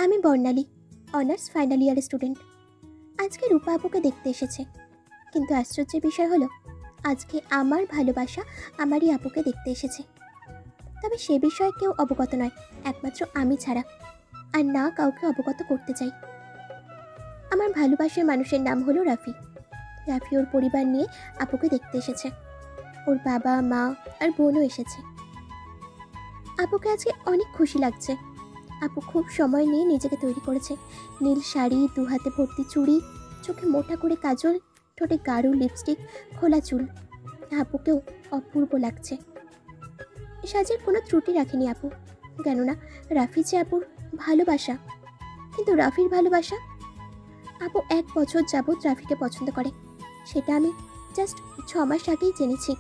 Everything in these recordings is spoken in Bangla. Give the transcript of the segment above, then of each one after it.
আমি বর্ণালী, অনার্স ফাইনাল ইয়ার স্টুডেন্ট। আজকে রূপা আপুকে দেখতে এসেছে, কিন্তু আশ্চর্যের বিষয় হলো আজকে আমার ভালোবাসা আমারই আপুকে দেখতে এসেছে। তবে সে বিষয়ে কেউ অবগত নয়, একমাত্র আমি ছাড়া, আর না কাউকে অবগত করতে চাই। আমার ভালোবাসার মানুষের নাম হলো রাফি। রাফি ওর পরিবার নিয়ে আপুকে দেখতে এসেছে। ওর বাবা, মা আর বোনও এসেছে। আপুকে আজকে অনেক খুশি লাগছে। আপু খুব সময় নিয়ে নিজেকে তৈরি করেছে। নীল শাড়ি, দু হাতে ভর্তি চুড়ি, চোখে মোটা করে কাজল, ঠোঁটে গাঢ় লিপস্টিক, খোলা চুল। আপুকেও অপূর্ব লাগছে। সাজের কোনো ত্রুটি রাখেনি আপু, কেননা রাফি যে আপুর ভালোবাসা। কিন্তু রাফির ভালোবাসা? আপু 1 বছর যাবৎ রাফিকে পছন্দ করে, সেটা আমি জাস্ট 6 মাস আগেই জেনেছি।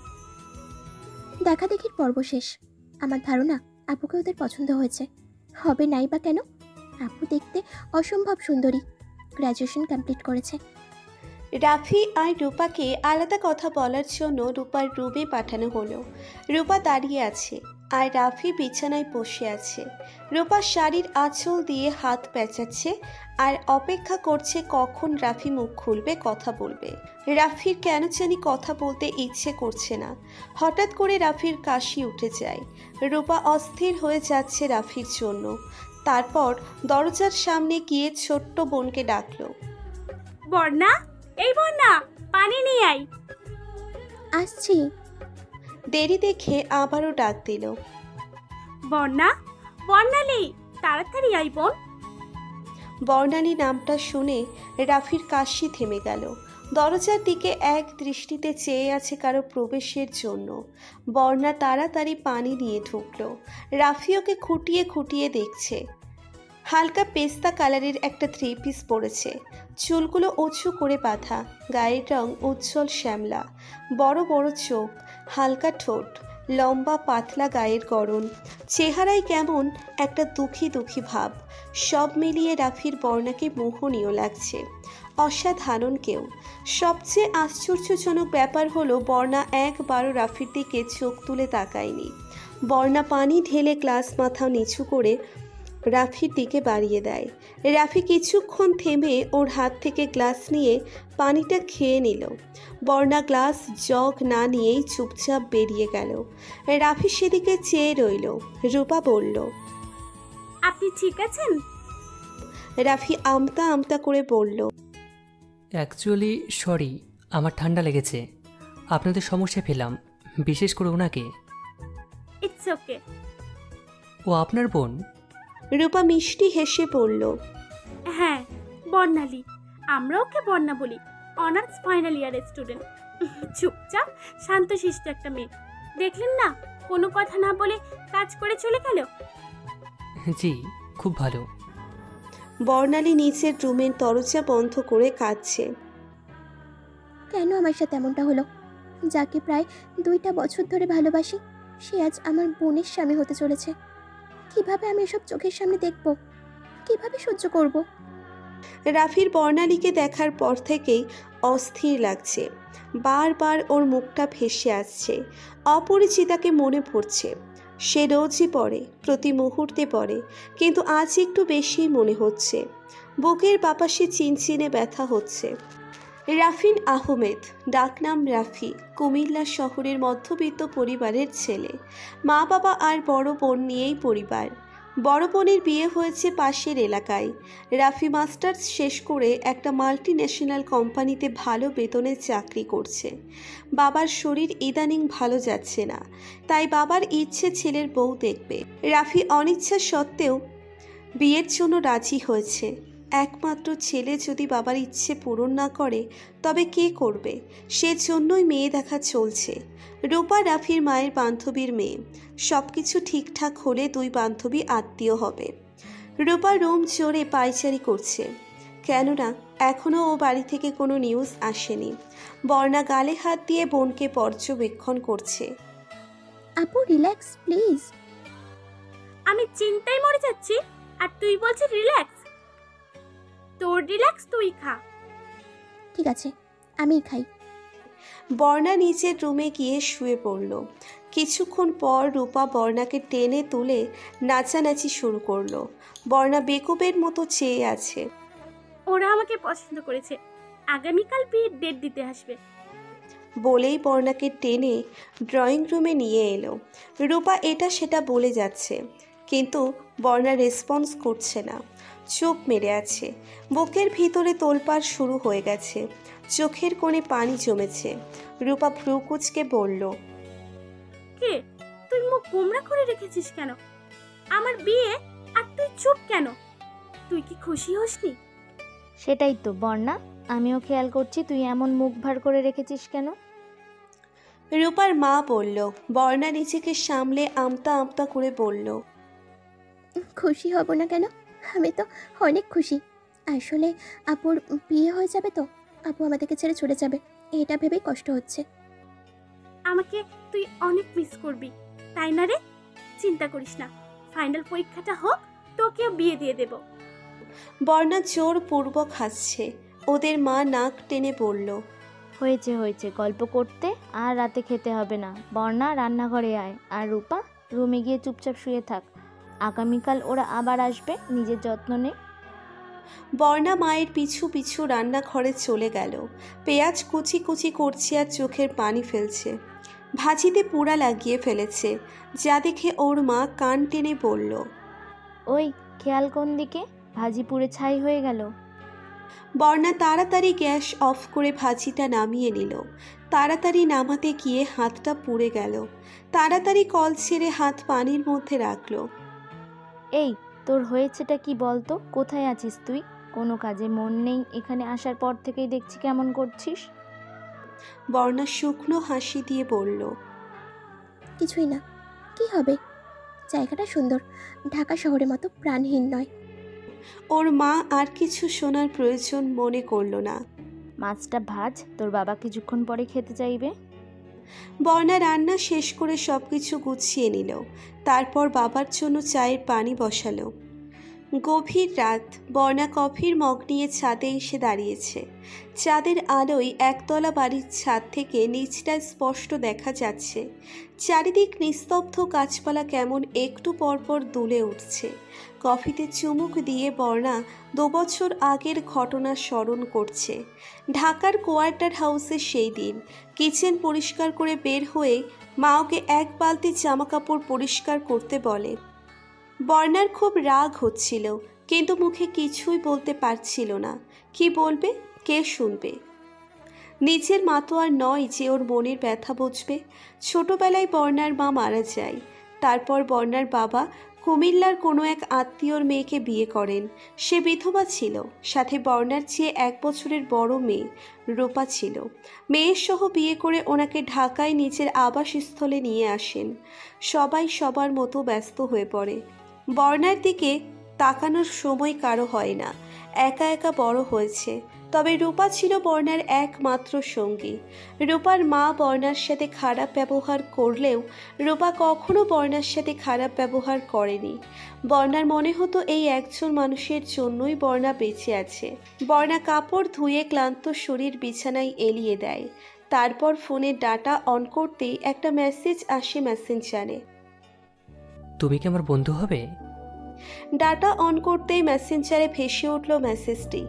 দেখা দেখির পর্ব শেষ। আমার ধারণা আপুকে ওদের পছন্দ হয়েছে। হবে নাই বা কেন? আপু দেখতে অসম্ভব সুন্দরী, গ্র্যাজুয়েশন কমপ্লিট করেছে। রাফি আর রূপাকে আলাদা কথা বলার জন্য রূপার রুমে পাঠানো হলো। রূপা দাঁড়িয়ে আছে আর রাফি বিছানায় বসে আছে। রূপা শাড়ির আঁচল দিয়ে হাত পেঁচাচ্ছে আর অপেক্ষা করছে কখন রাফি মুখ খুলবে, কথা বলবে। রাফির কেন জানি কথা বলতে ইচ্ছে করছে না। হঠাৎ করে রাফির কাশি উঠে যায়। রূপা অস্থির হয়ে যাচ্ছে রাফির জন্য। তারপর দরজার সামনে গিয়ে ছোট্ট বোনকে ডাকলো। বর্ণা, এই বর্ণা, পানি নিয়ে আই। আসছি। দেরি দেখে আবারও ডাক দিল। বর্ণা, বর্ণালী, তাড়াতাড়ি আই বোন। বর্ণালী নামটা শুনে রাফির কাশি থেমে গেল। দরজার দিকে এক দৃষ্টিতে চেয়ে আছে কারো প্রবেশের জন্য। বর্ণা তাড়াতাড়ি পানি নিয়ে ঢুকলো। রাফি ওকে খুঁটিয়ে খুঁটিয়ে দেখছে। হালকা পেস্তা কালারের একটা 3 পিস পরেছে, চুলগুলো উঁচু করে বাঁধা, গায়ের রং উজ্জ্বল শ্যামলা, বড় বড় চোখ, হালকা ঠোঁট, লম্বা পাতলা গায়ের গড়ন, চেহারায় কেমন একটা দুঃখী দুঃখী ভাব। সব মিলিয়ে রাফির বর্ণাকে মোহনীয় লাগছে, অসাধারণ কেউ। সবচেয়ে আশ্চর্যজনক ব্যাপার হলো বর্ণা একবারও রাফির দিকে চোখ তুলে তাকায়নি। বর্ণা পানি ঢেলে গ্লাস মাথা নিচু করে রাফির দিকে বাড়িয়ে দেয়। রাফি কিছুক্ষণ থেমে ওর হাত থেকে গ্লাস নিয়ে পানিটা খেয়ে নিল। বর্ণা গ্লাস জগ না নিয়েই চুপচাপ বেরিয়ে গেল। রাফি সেদিকে চেয়ে রইল। রূপা বলল, আপনি ঠিক আছেন? রাফি আমতা আমতা করে বলল, অ্যাকচুয়ালি সরি, আমার ঠান্ডা লেগেছে। আপনাদের সমস্যা পেলাম, বিশেষ করে ওনাকে। It's okay. ও আপনার বোন? রূপা মিষ্টি হেসে বলল, হ্যাঁ, বর্ণালী। আমরা ওকে বর্ণা বলি, অনার্স ফাইনাল ইয়ারের স্টুডেন্ট। চুপচাপ শান্তশিষ্ট একটা মেয়ে। দেখলেন না, কোনো কথা না বলে কাজ করে চলে গেল। জি, খুব ভালো। বর্ণালী নিচের রুমের দরজা বন্ধ করে কাঁদছে। কেন আমার সাথে এমনটা হলো? যাকে প্রায় 2টা বছর ধরে ভালোবাসি, সে আজ আমার বোনের স্বামী হতে চলেছে। কিভাবে আমি এসব চোখের সামনে দেখব? কিভাবে সহ্য করব? রাফির বর্ণালীকে দেখার পর থেকেই অস্থির লাগছে। বারবার ওর মুখটা ভেসে আসছে। অপরিচিতাকে মনে পড়ছে। সে রোজই পড়ে, প্রতি মুহূর্তে পড়ে, কিন্তু আজ একটু বেশিই মনে হচ্ছে। বুকের বাপাশে চিনচিনে ব্যথা হচ্ছে। রাফিন আহমেদ, ডাকনাম রাফি, কুমিল্লা শহরের মধ্যবিত্ত পরিবারের ছেলে। মা বাবা আর বড় বোন নিয়েই পরিবার। বড় বোনের বিয়ে হয়েছে পাশের এলাকায়। রাফি মাস্টার্স শেষ করে একটা মাল্টি ন্যাশনাল কোম্পানিতে ভালো বেতনে চাকরি করছে। বাবার শরীর ইদানিং ভালো যাচ্ছে না, তাই বাবার ইচ্ছে ছেলের বউ দেখবে। রাফি অনিচ্ছা সত্ত্বেও বিয়ের জন্য রাজি হয়েছে। একমাত্র ছেলে যদি বাবার ইচ্ছে পূরণ না করে তবে কে করবে? সেজন্যই মেয়ে দেখা চলছে। রূপা রাফির মায়ের বান্ধবীর মেয়ে। সব কিছু ঠিকঠাক হলে 2 বান্ধবী আত্মীয় হবে। রূপা রুম জোরে পায়চারি করছে, কেননা এখনও ও বাড়ি থেকে কোনো নিউজ আসেনি। বর্ণা গালে হাত দিয়ে বোনকে পর্যবেক্ষণ করছে। আপু রিল্যাক্স প্লিজ। আমি চিন্তায় মরে যাচ্ছি আর তুই বলছিস রিল্যাক্স? তোর রিল্যাক্স তুই খা। ঠিক আছে, আমিই খাই। বর্ণা নিচের রুমে গিয়ে শুয়ে পড়ল। কিছুক্ষণ পর রূপা বর্ণাকে টেনে তুলে নাচানাচি শুরু করলো। বর্ণা বেকুবের মতো চেয়ে আছে। ওরা আমাকে পছন্দ করেছে, আগামীকাল বিয়ের ডেট দিতে আসবে। বলেই বর্ণাকে টেনে ড্রয়িং রুমে নিয়ে এলো। রূপা এটা সেটা বলে যাচ্ছে, কিন্তু বর্ণা রেসপন্স করছে না, চুপ মেরে আছে। বুকের ভিতরে তোলপাড় শুরু হয়ে গেছে, চোখের কোণে পানি জমেছে। রূপা ভ্রু কুঁচকে বলল, কে তুই মুখ গোমরা করে রেখেছিস কেন? আমার বিয়ে আর তুই চুপ কেন? তুই কি খুশি হসনি? সেটাই তো বর্ণা, আমিও খেয়াল করছি তুই এমন মুখ ভার করে রেখেছিস কেন। রূপার মা বলল। বর্ণা নিজেকে সামলে আমতা আমতা করে বলল, খুশি হব না কেন? আমি তো অনেক খুশি। আসলে আপুর বিয়ে হয়ে যাবে তো, আপু আমাদেরকে ছেড়ে চলে যাবে, এটা ভেবেই কষ্ট হচ্ছে। আমাকে তুই অনেক মিস করবি, তাই না রে? চিন্তা করিস না, ফাইনাল পরীক্ষাটা হোক, তোকেও বিয়ে দিয়ে দেব। বর্ণা জোরপূর্বক হাসছে। ওদের মা নাক টেনে বলল, হয়েছে হয়েছে, গল্প করতে আর রাতে খেতে হবে না। বর্ণা রান্নাঘরে আয়, আর রূপা রুমে গিয়ে চুপচাপ শুয়ে থাক। আগামীকাল ওরা আবার আসবে, নিজের যত্ন নে। বর্ণা মায়ের পিছু পিছু রান্নাঘরে চলে গেল। পেঁয়াজ কুচি কুচি করছে আর চোখের পানি ফেলছে। ভাজিতে পোড়া লাগিয়ে ফেলেছে, যা দেখে ওর মা কান টেনে বলল, ওই খেয়াল কোন দিকে, ভাজি পুড়ে ছাই হয়ে গেল। বর্ণা তাড়াতাড়ি গ্যাস অফ করে ভাজিটা নামিয়ে নিল। তাড়াতাড়ি নামাতে গিয়ে হাতটা পুড়ে গেল। তাড়াতাড়ি কল ছেড়ে হাত পানির মধ্যে রাখলো। এই তোর হয়েছেটা কি বলতো? কোথায় আছিস তুই? কোনো কাজে মন নেই, এখানে আসার পর থেকেই দেখছি কেমন করছিস। বর্ণা শুকনো হাসি দিয়ে বলল, কিছুই না, কি হবে? জায়গাটা সুন্দর, ঢাকা শহরের মতো প্রাণহীন নয়। ওর মা আর কিছু শোনার প্রয়োজন মনে করলো না। মাছটা ভাজ, তোর বাবা কিছুক্ষণ পরে খেতে চাইবে। বর্ণা রান্না শেষ করে সব কিছু গুছিয়ে নিল। তারপর বাবার জন্য চায়ের পানি বসালো। গভীর রাত। বর্ণা কফির মগ নিয়ে ছাদে এসে দাঁড়িয়েছে। চাঁদের আলোয় একতলা বাড়ির ছাদ থেকে নিচটা স্পষ্ট দেখা যাচ্ছে। চারিদিক নিস্তব্ধ, গাছপালা কেমন একটু পরপর দুলে উঠছে। কফিতে চুমুক দিয়ে বর্ণা 2 বছর আগের ঘটনা স্মরণ করছে। ঢাকার কোয়ার্টার হাউসে সেই দিন কিচেন পরিষ্কার করে বের হয়ে মা ওকে এক বালতি জামাকাপড় পরিষ্কার করতে বলে। বর্ণার খুব রাগ হচ্ছিল, কিন্তু মুখে কিছুই বলতে পারছিল না। কি বলবে, কে শুনবে? নিজের মা তো আর নয় যে ওর মনের ব্যথা বুঝবে। ছোটবেলায় বর্ণার মা মারা যায়। তারপর বর্ণার বাবা কুমিল্লার কোনো এক আত্মীয়র মেয়েকে বিয়ে করেন। সে বিধবা ছিল, সাথে বর্ণার চেয়ে 1 বছরের বড় মেয়ে রূপা ছিল। মেয়ের সহ বিয়ে করে ওনাকে ঢাকায় নিজের আবাসস্থলে নিয়ে আসেন। সবাই সবার মতো ব্যস্ত হয়ে পড়ে। বর্ণার দিকে তাকানোর সময় কারো হয় না। একা একা বড় হয়েছে। তবে রূপা ছিল বর্ণার একমাত্র সঙ্গী। রূপার মা বর্ণার সাথে খারাপ ব্যবহার করলেও রূপা কখনো বর্ণার সাথে খারাপ ব্যবহার করেনি। বর্ণার মনে হতো এই একজন মানুষের জন্যই বর্ণা বেঁচে আছে। বর্ণা কাপড় ধুয়ে ক্লান্ত শরীর বিছানায় এলিয়ে দেয়। তারপর ফোনের ডাটা অন করতেই একটা মেসেজ আসে মেসেঞ্জারে। তুমি কি আমার বন্ধু হবে? ডাটা অন করতেই মেসেঞ্জারে ভেসে উঠল মেসেজটি,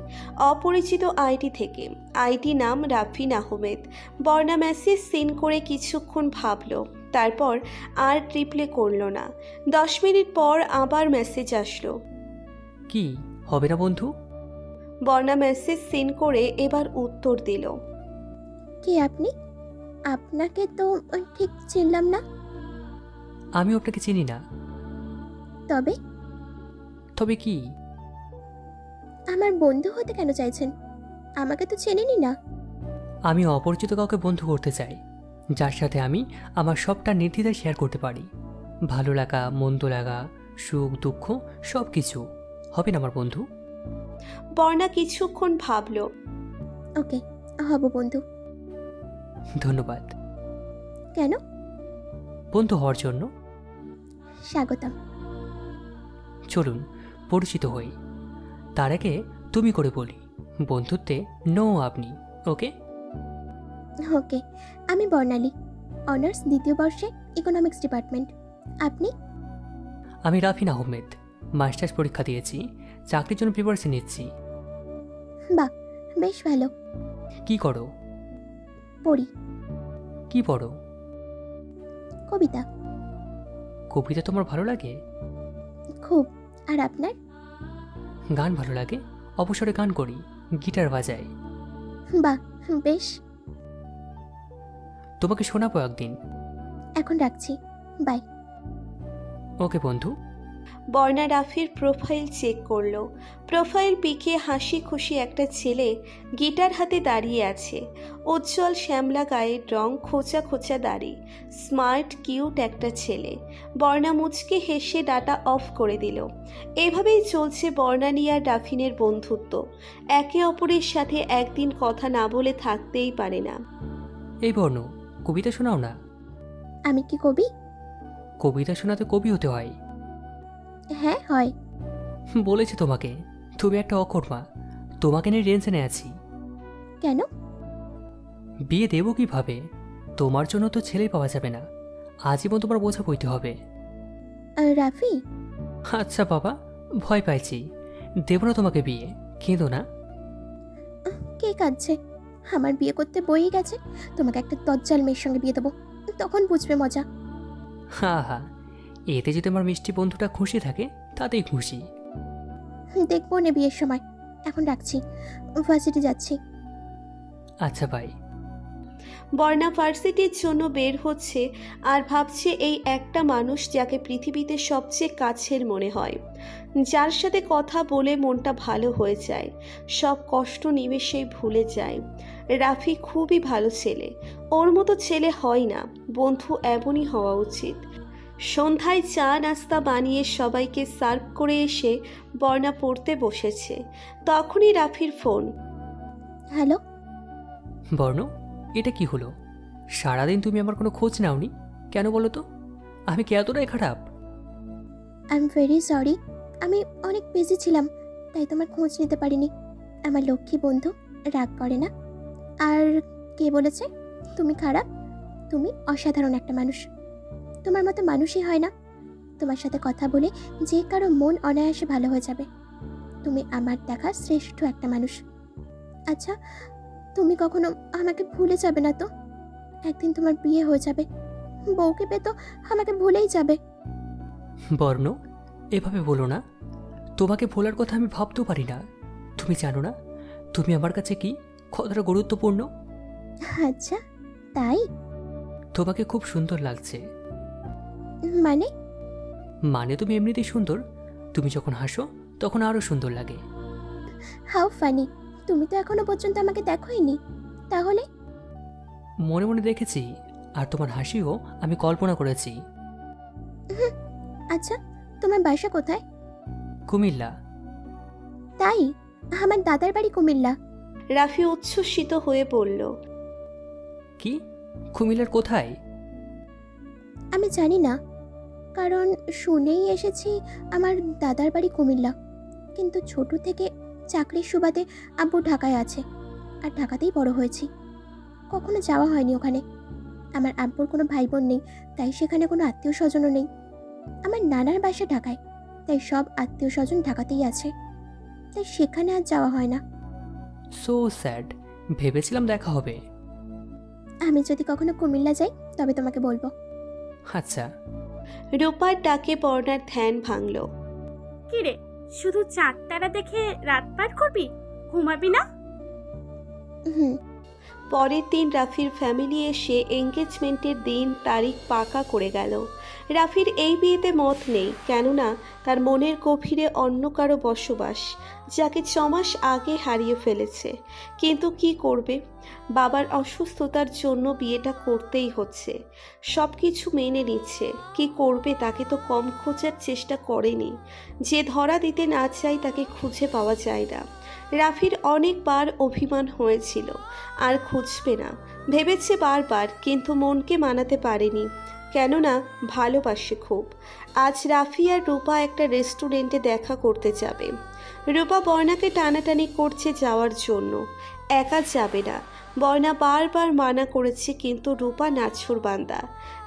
অপরিচিত আইডি থেকে। আইডি নাম রাফিন আহমেদ। বর্ণা মেসেজ সিন করে কিছুক্ষণ ভাবল, তারপর আর রিপ্লে করল না। 10 মিনিট পর আবার মেসেজ আসলো। কি হবে না বন্ধু? বর্ণা মেসেজ সিন করে এবার উত্তর দিল। কে আপনি? আপনাকে তো ঠিক চিনলাম না। আমি আপনাকে চিনি না। তবে তবে কি? আমার বন্ধু হতে কেন চাইছেন? আমাকে তো চেনেনি না। আমি অপরিচিত কাউকে বন্ধু করতে চাই, যার সাথে আমি আমার সবটা নির্দ্বিধায় শেয়ার করতে পারি। ভালো লাগা, মন্দ লাগা, সুখ দুঃখ সব কিছু। হবে না আমার বন্ধু? বর্ণা কিছুক্ষণ ভাবল। ওকে, হব বন্ধু। ধন্যবাদ। কেন? বন্ধু হওয়ার জন্য। স্বাগতম। চলুন পরিচিত হই। তার আগে তুমি করে বলি, বন্ধুত্বে নো আপনি। ওকে? ওকে, আমি বর্ণালী, অনার্স দ্বিতীয় বর্ষে ইকোনমিক্স ডিপার্টমেন্ট। আপনি? আমি রাফিন আহমেদ, মাস্টার্স পরীক্ষা দিয়েছি, চাকরির জন্য প্রিপারেশন নিচ্ছি। বাহ, বেশ ভালো। কি করো? পড়ি। কি পড়ো? কবিতা। কবিতা তোমার ভালো লাগে? খুব। আর আপনার? গান ভালো লাগে, অবসরে গান করি, গিটার বাজাই। বাহ, বেশ। তোমাকে শোনাবো একদিন। এখন রাখছি, বাই। ওকে বন্ধু। বর্ণা রাফির প্রোফাইল চেক করলো। প্রোফাইল পিকে হাসি খুশি একটা ছেলে গিটার হাতে দাঁড়িয়ে আছে। উজ্জ্বল শ্যামলা গায়ের রং, খোঁচা খোঁচা দাড়ি, স্মার্ট কিউট একটা ছেলে। বর্ণা মুচকে হেসে ডাটা অফ করে দিল। এভাবেই চলছে বর্ণালী আর রাফিনের বন্ধুত্ব। একে অপরের সাথে একদিন কথা না বলে থাকতেই পারে না। এই বর্ণ, কবিতা শোনাও না। আমি কি কবি? কবিতা শোনাতে কবি হতে হয়। হ্যাঁ, হয়। বলেছি তোমাকে, তুমি একটা অকর্মা। তোমাকে নিয়ে টেনশনে আছি। কেন? বিয়ে দেবো কিভাবে? তোমার জন্য তো ছেলেই পাওয়া যাবে না, আজীবন তোমার বোঝা বইতে হবে। রাফি, আচ্ছা বাবা, ভয় পাইছি, দেব না তোমাকে বিয়ে, কেঁদো না। কে কাঁদছে? আমার বিয়ে করতে বই গেছে। তোমাকে একটা দজ্জাল মেয়ের সঙ্গে বিয়ে দেবো, তখন বুঝবে মজা। হা হা, এতে যদি আমার মিষ্টি বন্ধুটা খুশি থাকে তাতেই খুশি। দেখবো না বিয়ের সময়। এখন রাখছি, ভার্সিটি যাচ্ছি। আচ্ছা বাই। বর্ণা ভার্সিটির জন্য বের হচ্ছে আর ভাবছে এই একটা মানুষ যাকে পৃথিবীতে সবচেয়ে কাছের মনে হয়, যার সাথে কথা বলে মনটা ভালো হয়ে যায়, সব কষ্ট নিমেষেই ভুলে যায়। রাফি খুবই ভালো ছেলে, ওর মতো ছেলে হয় না। বন্ধু এমনই হওয়া উচিত। সন্ধ্যায় চা নাস্তা বানিয়ে সবাইকে সার্ভ করে এসে বর্ণা পড়তে বসেছে। তখনই রাফির ফোন। হ্যালো। বর্ণ, এটা কি হলো? সারাদিন তুমি আমার কোনো খোঁজ নাওনি কেন বলো তো? আমি কি এতটাই খারাপ? আই এম ভেরি সরি, আমি অনেক বিজি ছিলাম, তাই তোমার খোঁজ নিতে পারিনি। আমার লক্ষ্মী বন্ধু রাগ করে না। আর কে বলেছে তুমি খারাপ? তুমি অসাধারণ একটা মানুষ। তোমার মতো মানুষই হয় না। তোমার সাথে কথা বলে যে কারো মন অনায়াসে ভালো হয়ে যাবে। তুমি আমার দেখা শ্রেষ্ঠ একটা মানুষ। আচ্ছা, তুমি কখনো আমাকে ভুলে যাবে না তো? একদিন তোমার বিয়ে হয়ে যাবে, বউকে পেয়ে তো আমাকে ভুলেই যাবে। বর্ণ, এভাবে বলো না। তোমাকে ভোলার কথা আমি ভাবতেও পারি না। তুমি জানো না তুমি আমার কাছে কি কতটা গুরুত্বপূর্ণ? আচ্ছা, তাই? তোমাকে খুব সুন্দর লাগছে। মানে? মানে তুমি এমনিতেই সুন্দর, তুমি যখন হাসো তখন আরো সুন্দর লাগে। How funny! তুমি তো এখনো পর্যন্ত আমাকে দেখোইনি, তাহলে? মনে মনে দেখেছি, আর তোমার হাসিও আমি কল্পনা করেছি। আচ্ছা, তোমার বাসা কোথায়? কুমিল্লা। তাই? আমার দাদার বাড়ি কুমিল্লা। রাফি উচ্ছ্বসিত হয়ে বলল, কি? কুমিল্লার কোথায়? আমি জানি না, কারণ শুনেই এসেছি আমার দাদার বাড়ি কুমিল্লা, কিন্তু ছোট থেকে চাকরির সুবাদে আব্বু ঢাকায় আছে, আর ঢাকাতেই বড় হয়েছি। কখনো যাওয়া হয়নি ওখানে। আমার আব্বুর কোনো ভাই বোন নেই, তাই সেখানে কোনো আত্মীয় স্বজনও নেই। আমার নানার বাসা ঢাকায়, তাই সব আত্মীয় স্বজন ঢাকাতেই আছে, তাই সেখানে আর যাওয়া হয় না। সো স্যাড, ভেবেছিলাম দেখা হবে। আমি যদি কখনো কুমিল্লা যাই তবে তোমাকে বলবো। আচ্ছা। রূপার ডাকে বর্ণার ধ্যান ভাঙল। কিরে, শুধু চাঁদ তারা দেখে রাত পার করবি? ঘুমাবি না? হুম। পরের দিন রাফির ফ্যামিলি এসে এঙ্গেজমেন্টের দিন তারিখ পাকা করে গেল। রাফির এই বিয়েতে মত নেই, কেননা তার মনের গভীরে অন্য কারো বসবাস, যাকে 6 মাস আগে হারিয়ে ফেলেছে। কিন্তু কি করবে, বাবার অসুস্থতার জন্য বিয়েটা করতেই হচ্ছে। সব কিছু মেনে নিচ্ছে, কি করবে, তাকে তো কম খোঁজার চেষ্টা করেনি। যে ধরা দিতে না চায় তাকে খুঁজে পাওয়া যায় না। রাফির অনেকবার অভিমান হয়েছিল, আর খুঁজবে না ভেবেছে বারবার, কিন্তু মনকে মানাতে পারেনি, কেননা ভালোবাসে খুব। আজ রাফি আর রূপা একটা রেস্টুরেন্টে দেখা করতে যাবে। রূপা বর্ণাকে টানাটানি করছে যাওয়ার জন্য। একা যাবে না, বর্ণা বারবার মানা করেছে কিন্তু রূপা নাছোড়বান্দা।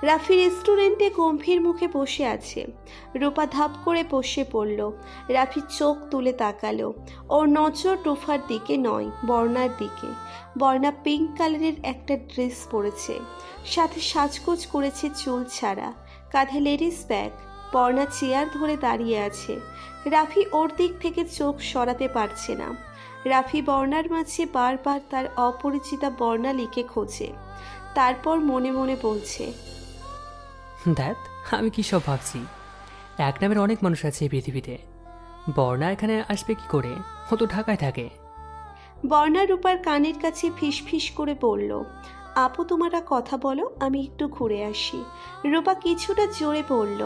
রাফি রেস্টুরেন্টে গম্ভীর মুখে বসে আছে। রূপা ধাপ করে বসে পড়ল। রাফি চোখ তুলে তাকালো। ওর নজর রূপার দিকে নয়, বর্ণার দিকে। বর্ণা পিঙ্ক কালারের একটা ড্রেস পরেছে, সাথে সাজগোজ করেছে চুল ছাড়া, কাঁধে লেডিস ব্যাগ। বর্ণা চেয়ার ধরে দাঁড়িয়ে আছে। রাফি ওর দিক থেকে চোখ সরাতে পারছে না। রাফি বর্ণার মাঝে বারবার তার অপরিচিতা বর্ণালীকে খোঁজে। তারপর মনে মনে বলছে, দেখ আমি কী সব ভাবছি। এক নামের অনেক মানুষ আছে এই পৃথিবীতে। বর্ণা এখানে আসবে কি করে? ও তো ঢাকায় থাকে। বর্ণা রূপার কানের কাছে ফিস ফিস করে বলল, আপু তোমরা কথা বলো, আমি একটু ঘুরে আসি। রূপা কিছুটা জোরে বলল,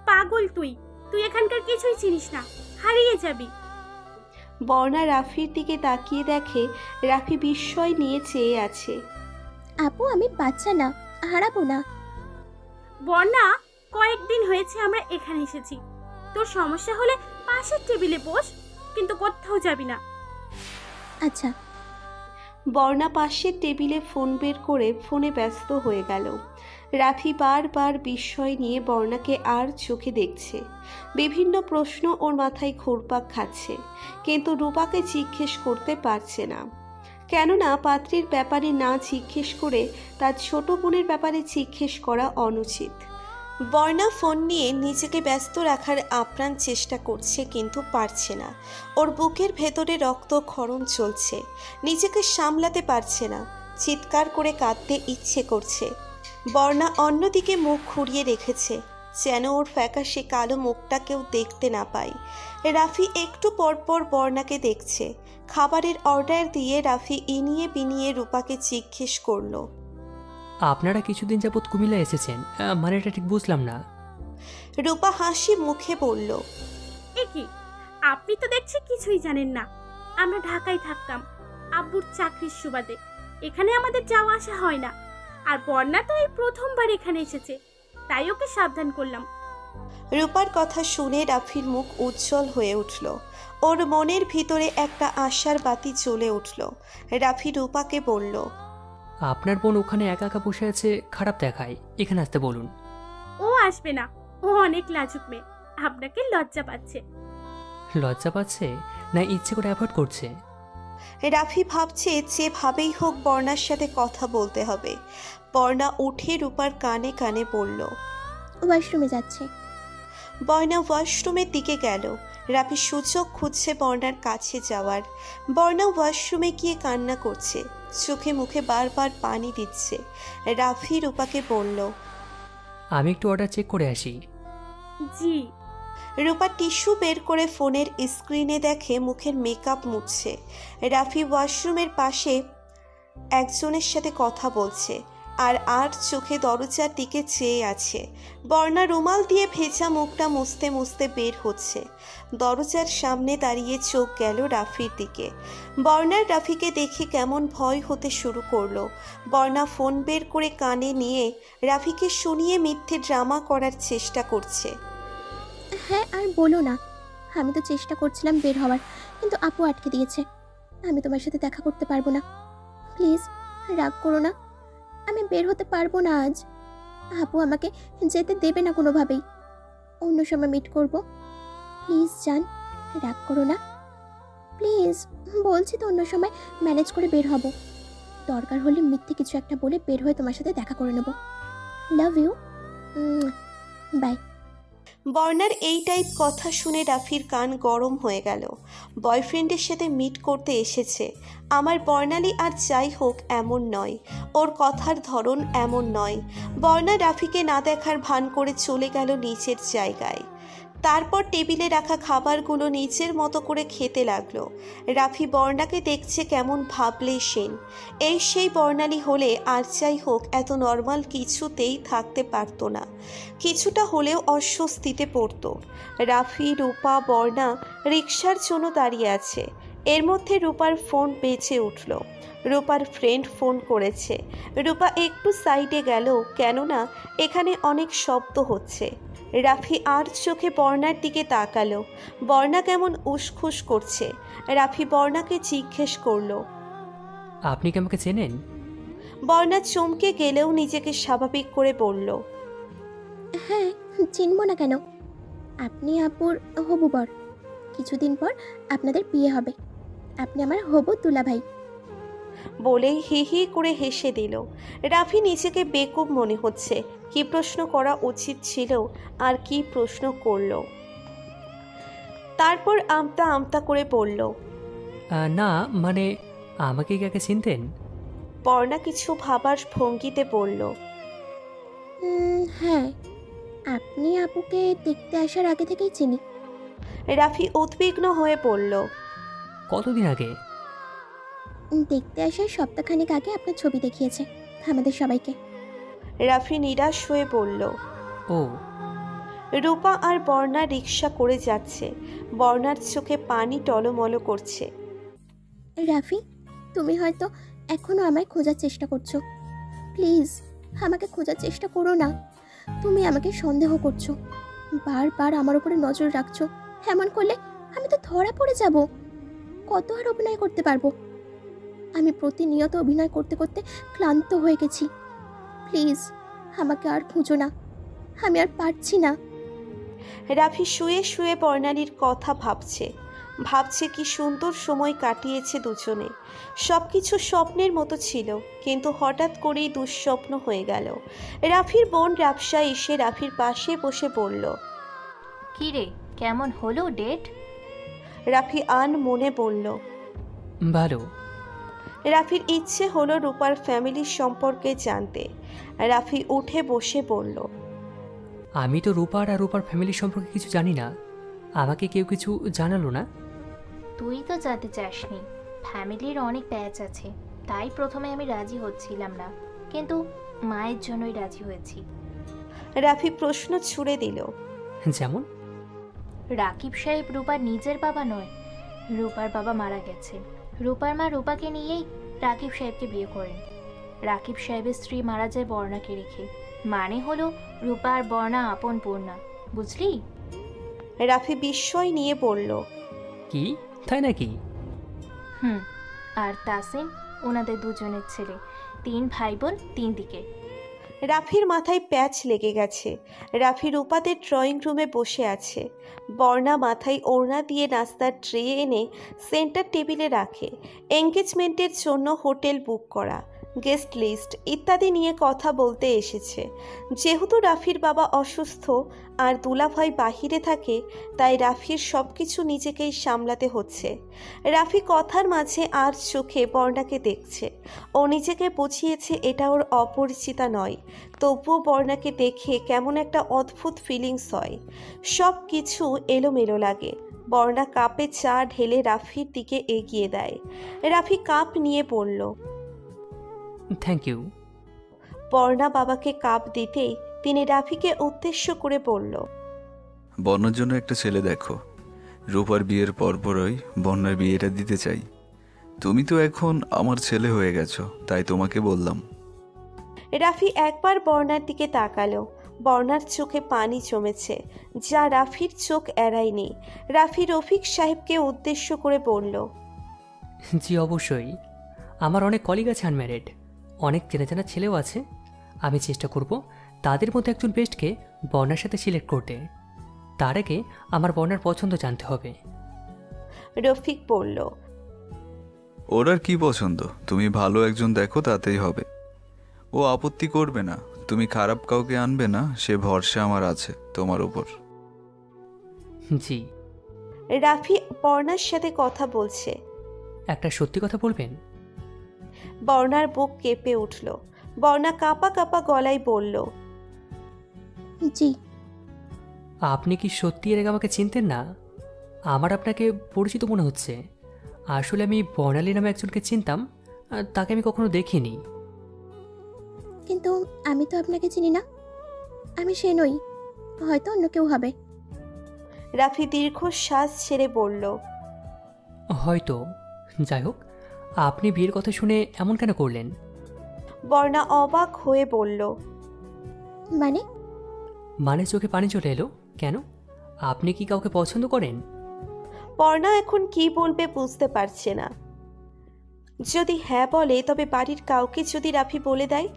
পাগল তুই, তুই এখানকার কিছুই চিনিস না, হারিয়ে যাবি। বর্ণা রাফির দিকে তাকিয়ে দেখে রাফি বিস্ময় নিয়ে চেয়ে আছে। আপু আমি বাচ্চা না, হারাবো না। বর্ণা, কয়েকদিন হয়েছে আমরা এখানে এসেছি। তোর সমস্যা হলে পাশের টেবিলে বস, কিন্তু কোথাও যাবি না। আচ্ছা। বর্ণা পাশের টেবিলে ফোন বের করে ফোনে ব্যস্ত হয়ে গেল। রাফি বারবার বিস্ময় নিয়ে বর্ণাকে আর চোখে দেখছে। বিভিন্ন প্রশ্ন ওর মাথায় ঘুরপাক খাচ্ছে, কিন্তু রূপাকে জিজ্ঞেস করতে পারছে না। কেননা পাত্রীর ব্যাপারে না জিজ্ঞেস করে তার ছোট বোনের ব্যাপারে জিজ্ঞেস করা অনুচিত। বর্ণা ফোন নিয়ে নিজেকে ব্যস্ত রাখার আপ্রাণ চেষ্টা করছে, কিন্তু পারছে না। ওর বুকের ভেতরে রক্তক্ষরণ চলছে, নিজেকে সামলাতে পারছে না। চিৎকার করে কাঁদতে ইচ্ছে করছে। বর্ণা অন্যদিকে মুখ ঘুরিয়ে রেখেছে, যেন ওর ফ্যাকাশে কালো মুখটা কেউ দেখতে না পায়। রাফি একটু পরপর বর্ণাকে দেখছে। খাবারের অর্ডার দিয়ে রাফি ইনিয়ে বিনিয়ে রূপাকে জিজ্ঞেস করলো, আপনারা কিছুদিন যাবৎ কুমিল্লা এসেছেন, মানে এটা ঠিক বুঝলাম না। রূপা হাসি মুখে বলল, এ কি, আপনি তো দেখছি কিছুই জানেন না। আমরা ঢাকায় থাকতাম আব্বুর চাকরির সুবাদে, এখানে আমাদের যাওয়া আসা হয় না। আর বর্ণা তো এই প্রথমবার এখানে এসেছে, তাই ওকে সাবধান করলাম। রূপার কথা শুনে রাফির মুখ উজ্জ্বল হয়ে উঠল। ওর মনের ভিতরে একটা আশার বাতি জ্বলে উঠল। রাফি রূপাকে বলল, আপনার বোন ওখানে একা একা বসে আছে, খারাপ দেখায়, এখানে আসতে বলুন। ও আসবে না, ও অনেক লাজুক মেয়ে, আপনাকে লজ্জা পাচ্ছে। লজ্জা পাচ্ছে না ইচ্ছে করে অ্যাভয়েড করছে? রাফি ভাবছে যেভাবেই হোক বর্ণার সাথে কথা বলতে হবে। বর্ণা উঠে রূপার কানে কানে বলল, ওয়াশরুমে যাচ্ছে। বর্ণা ওয়াশরুমের দিকে গেল। রাফি সুযোগ খুঁজছে বর্ণার কাছে যাওয়ার। বর্ণা ওয়াশরুমে গিয়ে কান্না করছে, চোখে মুখে বারবার পানি দিচ্ছে। রাফি রূপাকে বলল, আমি একটু অর্ডার চেক করে আসি। জি। রূপা টিস্যু বের করে ফোনের স্ক্রিনে দেখে মুখের মেকআপ মুছছে। রাফি ওয়াশরুমের পাশে একজনের সাথে কথা বলছে, আর চোখে দরজার দিকে চেয়ে আছে। বর্ণা রুমাল দিয়ে ভেজা মুখটা মুছতে মুছতে বের হচ্ছে। দরজার সামনে দাঁড়িয়ে চোখ গেল রাফির দিকে। বর্ণার রাফিকে দেখে কেমন ভয় হতে শুরু করলো। বর্ণা ফোন বের করে কানে নিয়ে রাফিকে শুনিয়ে মিথ্যে ড্রামা করার চেষ্টা করছে। হ্যাঁ আর বলো না, আমি তো চেষ্টা করছিলাম বের হওয়ার, কিন্তু আপু আটকে দিয়েছে। আমি তোমার সাথে দেখা করতে পারবো না, প্লিজ রাগ করো না। আমি বের হতে পারবো না আজ। আপু আমাকে যেতে দেবে না কোনোভাবেই। অন্য সময় মিট করব, প্লিজ জান, রাগ করো না প্লিজ। বলছি তো অন্য সময় ম্যানেজ করে বের হব। দরকার হলে মিথ্যে কিছু একটা বলে বের হয়ে তোমার সাথে দেখা করে নেব। Love you, by. বর্ণার এই টাইপ কথা শুনে রাফির কান গরম হয়ে গেল। বয়ফ্রেন্ডের সাথে মিট করতে এসেছে। আমার বর্ণালী আর যাই হোক এমন নয়, ওর কথার ধরন এমন নয়। বর্ণা রাফিকে না দেখার ভান করে চলে গেল নিচের জায়গায়। তারপর টেবিলে রাখা খাবারগুলো নিজের মতো করে খেতে লাগলো। রাফি বর্ণাকে দেখছে কেমন ভাবলে সেন। এই সেই বর্ণালী হলে আর যাই হোক এত নর্মাল কিছুতেই থাকতে পারতো না, কিছুটা হলেও অস্বস্তিতে পড়তো। রাফি, রূপা, বর্ণা রিকশার জন্য দাঁড়িয়ে আছে। এর মধ্যে রূপার ফোন বেজে উঠল। রূপার ফ্রেন্ড ফোন করেছে। রূপা একটু সাইডে গেল, কেননা এখানে অনেক শব্দ হচ্ছে। রাফি আর চোখে বর্ণার দিকে তাকালো। বর্ণা কেমন উসখুস করছে। রাফি বর্ণাকে জিজ্ঞেস করলো, আপনি কি আমাকে চেনেন? বর্ণা চমকে গেলেও নিজেকে স্বাভাবিক করে বলল, হ্যাঁ, চিনব না কেন? আপনি আপুর হবু বর। কিছুদিন পর আপনাদের বিয়ে হবে। আপনি আমার হবু দুলাভাই। বলেই হি হি করে হেসে দিল। রাফি নিজেকে বেকুব মনে হচ্ছে। কি প্রশ্ন করা উচিত ছিল আর কি প্রশ্ন করলো। তারপর আমতা আমতা করে বলল, না মানে আমাকে কি আগে চিনতেন? বর্ণা কিছু ভাবার ভঙ্গিতে বলল, হ্যাঁ, আপনি আপুকে দেখতে আসার আগে থেকেই চিনি। রাফি উদ্বিগ্ন হয়ে বলল, কতদিন আগে? দেখতে আসার সপ্তাহখানেক আগে আপনার ছবি দেখিয়েছে আমাদের সবাইকে। রাফি নিরাশ হয়ে বলল। ও, রূপা আর বর্ণা রিকশা করে যাচ্ছে। বর্ণার চোখে পানি টলমল করছে। রাফি, তুমি হয়তো এখনো আমায় খোঁজার চেষ্টা করছো। প্লিজ আমাকে খোঁজার চেষ্টা করো না। তুমি আমাকে সন্দেহ করছো, বারবার আমার উপরে নজর রাখছো। এমন করলে আমি তো ধরা পড়ে যাব। কত আর অভিনয় করতে পারবো? আমি প্রতিনিয়ত অভিনয় করতে করতে ক্লান্ত হয়ে গেছি। প্লিজ আমাকে আর খুঁজো না, আমি আর পারছি না। রাফি শুয়ে শুয়ে বর্ণালীর কথা ভাবছে। ভাবছে কি সুন্দর সময় কাটিয়েছে দুজনে। সবকিছু স্বপ্নের মতো ছিল, কিন্তু হঠাৎ করেই দুঃস্বপ্ন হয়ে গেল। রাফির বোন রাফসা এসে রাফির পাশে বসে বলল, কি রে, কেমন হলো ডেট? রাফি আন মনে বলল। ভালো। রাফির ইচ্ছে হলো রূপার ফ্যামিলির সম্পর্কে জানতে। রাফি উঠে বসে বলল, আমি তো রূপার আর রূপার ফ্যামিলি সম্পর্কে কিছু জানি না। আমাকে কেউ কিছু জানালো না। তুই তো জানতে চাসনি, ফ্যামিলির অনেক ব্যাচ আছে, তাই প্রথমে আমি রাজি হচ্ছিলাম না, কিন্তু মায়ের জন্যই রাজি হয়েছি। রাফি প্রশ্ন ছুড়ে দিল, যেমন? রাকিব সাহেব রূপার নিজের বাবা নয়, রূপার বাবা মারা গেছে। রূপার মা রূপাকে নিয়েই রাকিব সাহেবকে বিয়ে করেন। রাকিব সাহেবের স্ত্রী মারা যায় বর্ণাকে রেখে, মানে হলো রূপা আর বর্ণা আপন পূর্ণা, বুঝলি? রাফি বিস্ময় নিয়ে বলল, কি, তাই নাকি? আর তাসিন ওনাদের দুজনের ছেলে, 3 ভাই বোন 3 দিকে। রাফির মাথায় প্যাচ লেগে গেছে। রাফি রূপাদের ড্রয়িং রুমে বসে আছে। বর্ণা মাথায় ওড়না দিয়ে নাস্তার ট্রে এনে সেন্টার টেবিলে রাখে। এঙ্গেজমেন্টের জন্য হোটেল বুক করা, গেস্ট লিস্ট ইত্যাদি নিয়ে কথা বলতে এসেছে। যেহেতু রাফির বাবা অসুস্থ আর দুলাভাই বাহিরে থাকে, তাই রাফির সব কিছু নিজেকেই সামলাতে হচ্ছে। রাফি কথার মাঝে আর চোখে বর্ণাকে দেখছে। ও নিজেকে বুঝিয়েছে এটা ওর অপরিচিতা নয়, তবুও বর্ণাকে দেখে কেমন একটা অদ্ভুত ফিলিংস হয়। সব কিছু এলোমেলো লাগে। বর্ণা কাপে চা ঢেলে রাফির দিকে এগিয়ে দেয়। রাফি কাপ নিয়ে বলল, থ্যাংক ইউ। বর্ণা বাবাকে কাপ দিতেই তিনি রাফিকে উদ্দেশ্য করে বলল, বর্ণার জন্য একটা ছেলে দেখো। রূপার বিয়ের পরপরই বর্ণার বিয়েটা দিতে চাই। তুমি তো এখন আমার ছেলে হয়ে গেছো, তাই তোমাকে বললাম। রাফি একবার বর্ণার দিকে তাকালো। বর্ণার চোখে পানি জমেছে, যা রাফির চোখ এড়ায়নি। রাফি রফিক সাহেবকে উদ্দেশ্য করে বলল, জি অবশ্যই, আমার অনেক কলিগ আছে আনম্যারিড, অনেক চেনা চেনা ছেলেও আছে। আমি চেষ্টা করব তাদের মধ্যে একজন বেস্টকে বর্ণার সাথে সিলেক্ট করতে। তার আগে আমার বর্ণার পছন্দ জানতে হবে। রফিক বলল, ওর আর কি পছন্দ, তুমি ভালো একজন দেখো, তাতেই হবে। ও আপত্তি করবে না, তুমি খারাপ কাউকে আনবে না, সে ভরসা আমার আছে তোমার উপর। জি। রাফি বর্ণার সাথে কথা বলছে। একটা সত্যি কথা বলবেন? বর্ণার বুক কেঁপে উঠল। বর্ণা কাঁপা কাঁপা গলায় বলল, জি। আপনি কি সত্যি এর আগে আমাকে চিনতেন না? আমার আপনাকে পরিচিত মনে হচ্ছে। আসলে আমি বর্ণালী নামে একজনকে চিনতাম, তাকে আমি কখনো দেখিনি। কিন্তু আমি তো আপনাকে চিনি না। আমি সে নই, হয়তো অন্য কেউ হবে। রাফি দীর্ঘশ্বাস ছেড়ে বলল, হয়তো। যাই হোক, আপনি বিয়ের কথা শুনে এমন কেন করলেন? বর্ণা অবাক হয়ে বলল, মানে চোখে পানি চলে এলো কেন? আপনি কি কাউকে পছন্দ করেন? বর্ণা এখন কি বলবে বুঝতে পারছে না। যদি হ্যাঁ বলে তবে বাড়ির কাউকে যদি রাফি বলে দেয়?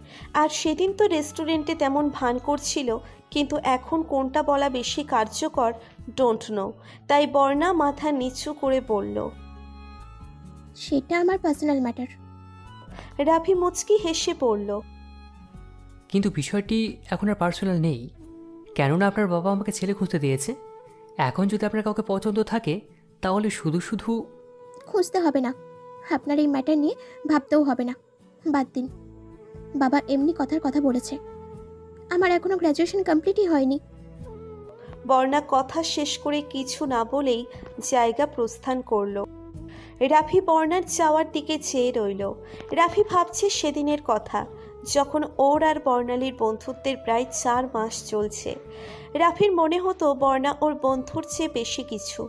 আর সেদিন তো রেস্টুরেন্টে তেমন ভান করছিল, কিন্তু এখন কোনটা বলা বেশি কার্যকর ডোন্ট নো। তাই বর্ণা মাথা নিচু করে বলল। সেটা আমার পার্সোনাল ম্যাটার। রাফি মুচকি হেসে পড়ল। কিন্তু বিষয়টি এখন আর পার্সোনাল নেই, কেননা আপনার বাবা আমাকে ছেলে খুঁজতে দিয়েছে। এখন যদি আপনার কাউকে পছন্দ থাকে তাহলে শুধু শুধু খুঁজতে হবে না, আপনার এই ম্যাটার নিয়ে ভাবতেও হবে না, বাদ দিন। বাবা এমনি কথার কথা বলেছে, আমার এখনো গ্র্যাজুয়েশন কমপ্লিটই হয়নি। বর্ণা কথা শেষ করে কিছু না বলেই জায়গা প্রস্থান করল। রাফি বর্ণার যাওয়ার দিকে চেয়ে রইল। রাফি ভাবছে সেদিনের কথা, যখন ওর আর বর্ণালীর বন্ধুত্বের প্রায় 4 মাস চলছে। রাফির মনে হতো বর্ণা ওর বন্ধুর চেয়ে বেশি কিছু,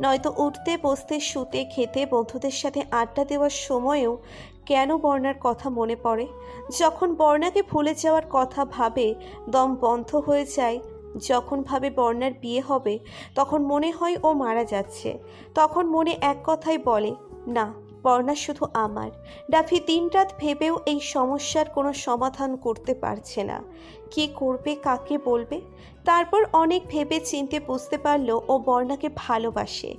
নয়তো উঠতে বসতে শুতে খেতে বন্ধুদের সাথে আড্ডা দেওয়ার সময়েও কেন বর্ণার কথা মনে পড়ে। যখন বর্ণাকে ভুলে যাওয়ার কথা ভাবে দম বন্ধ হয়ে যায়। যখন ভাবে বর্ণার বিয়ে হবে তখন মনে হয় ও মারা যাচ্ছে। তখন মনে এক কথাই বলে, না, বর্ণা শুধু আমার। রাফি দিনরাত ভেবেও এই সমস্যার কোনো সমাধান করতে পারছে না। কি করবে, কাকে বলবে? তারপর অনেক ভেবে চিনতে বুঝতে পারলো ও বর্ণাকে ভালোবাসে,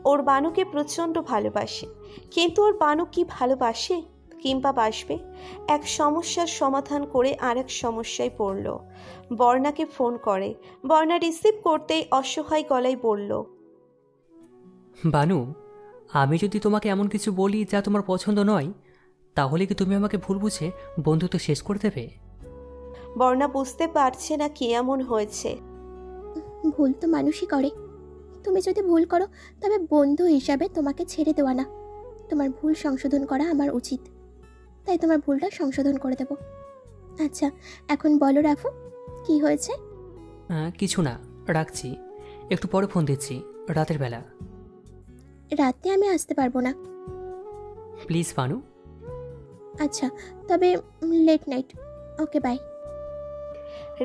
ওর বানুকে প্রচণ্ড ভালোবাসে। কিন্তু ওর বানু কি ভালোবাসে কিংবা বাসবে? এক সমস্যার সমাধান করে আরেক সমস্যায় পড়ল। বর্ণাকে ফোন করে। বর্ণা রিসিভ করতেই অসহায় গলায় বলল, বানু, আমি যদি তোমাকে এমন কিছু বলি যা তোমার পছন্দ নয়, তাহলে কি তুমি আমাকে ভুল বুঝে বন্ধুত্ব শেষ করে দেবে? বর্ণা বুঝতে পারছে না কি এমন হয়েছে। ভুল তো মানুষই করে, তুমি যদি ভুল করো তবে বন্ধু হিসাবে তোমাকে ছেড়ে দেওয়া না, তোমার ভুল সংশোধন করা আমার উচিত। তাই তোমার ভুলটা সংশোধন করে দেব। আচ্ছা, এখন বলো রাফু, কি হয়েছে? কিছু না, রাখছি। একটু পরে ফোন দিচ্ছি, রাতের বেলা। রাতে আমি আসতে পারবো না। প্লিজ বানু। আচ্ছা, তবে late night. Okay, bye.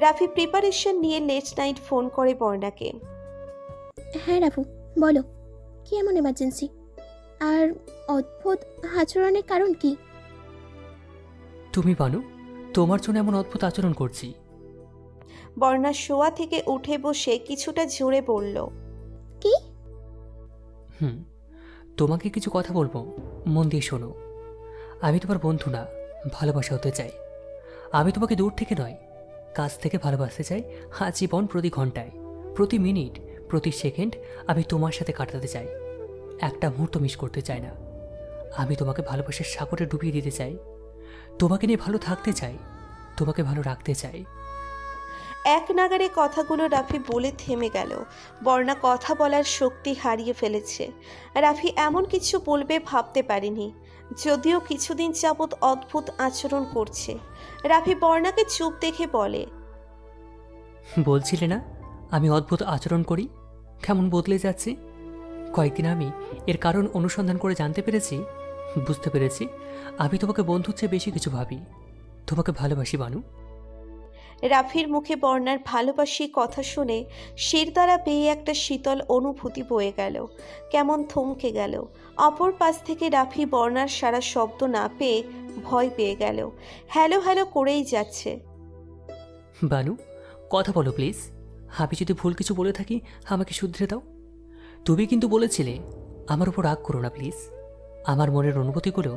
Rafi preparation নিয়ে লেট নাইট ফোন করে বর্ণাকে। হ্যাঁ রাফু, বলো, কি এমন এমার্জেন্সি? আর অদ্ভুত আচরণের কারণ কি? তুমি বানু, তোমার জন্য এমন অদ্ভুত আচরণ করছি। বর্ণা শোয়া থেকে উঠে বসে কিছুটা জোরে বলল, কি? তোমাকে কিছু কথা বলবো, মন দিয়ে শোনো। আমি তোমার বন্ধু না, ভালোবাসা হতে চাই। আমি তোমাকে দূর থেকে নয়, কাছ থেকে ভালোবাসতে চাই। জীবন প্রতি ঘন্টায়, প্রতি মিনিট, প্রতি সেকেন্ড আমি তোমার সাথে কাটাতে চাই। একটা মুহূর্ত মিস করতে চাই না। আমি তোমাকে ভালোবাসার সাগরে ডুবিয়ে দিতে চাই। তোমাকে নিয়ে ভালো থাকতে চাই, তোমাকে ভালো রাখতে চাই। এক নাগারে কথাগুলো রাফি বলে থেমে গেল। বর্ণা কথা বলার শক্তি হারিয়ে ফেলেছে। রাফি এমন কিছু বলবে ভাবতে পারেনি, যদিও কিছুদিন যাবৎ অদ্ভুত আচরণ করছে। রাফি বর্ণাকে চুপ দেখে বলে, বলছিলে না আমি অদ্ভুত আচরণ করি? কেমন বদলে যাচ্ছি। কয়েকদিন আমি এর কারণ অনুসন্ধান করে জানতে পেরেছি, বুঝতে পেরেছি আমি তোমাকে বন্ধুর চেয়ে বেশি কিছু ভাবি। তোমাকে ভালোবাসি বানু। রাফির মুখে বর্ণার ভালোবাসি কথা শুনে শিরদাঁড়া পেয়ে একটা শীতল অনুভূতি বয়ে গেল, কেমন থমকে গেল। অপর পাশ থেকে রাফি বর্ণার সারা শব্দ না পেয়ে ভয় পেয়ে গেল। হ্যালো হ্যালো করেই যাচ্ছে। বানু, কথা বলো প্লিজ। আমি যদি ভুল কিছু বলে থাকি আমাকে শুধরে দাও। তুমি কিন্তু বলেছিলে আমার উপর রাগ করো না প্লিজ। আমার মনের অনুভূতিগুলো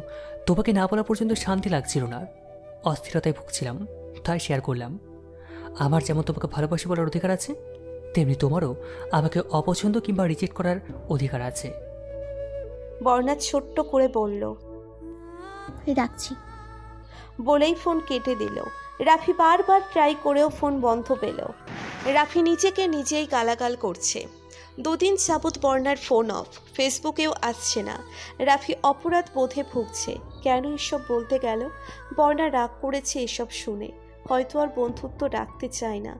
তোমাকে না বলা পর্যন্ত শান্তি লাগছিল না, অস্থিরতায় ভুগছিলাম, তাই শেয়ার করলাম। আমার যেমন তোমাকে ভালোবাসি বলার অধিকার আছে, তেমনি তোমারও আমাকে অপছন্দ কিংবা রিজেক্ট করার অধিকার আছে। বর্ণা ছোট্ট করে বলল, রাখছি। বলেই ফোন কেটে দিল। রাফি বারবার ট্রাই করেও ফোন বন্ধ পেল। রাফি নিজেকে নিজেই গালাগাল করছে। 2 দিন যাবৎ বর্ণার ফোন অফ, ফেসবুকেও আসছে না। রাফি অপরাধ বোধে ভুগছে। কেন এসব বলতে গেল? বর্ণা রাগ করেছে এসব শুনে, হয়তো আর বন্ধুত্ব রাখতে চায় না।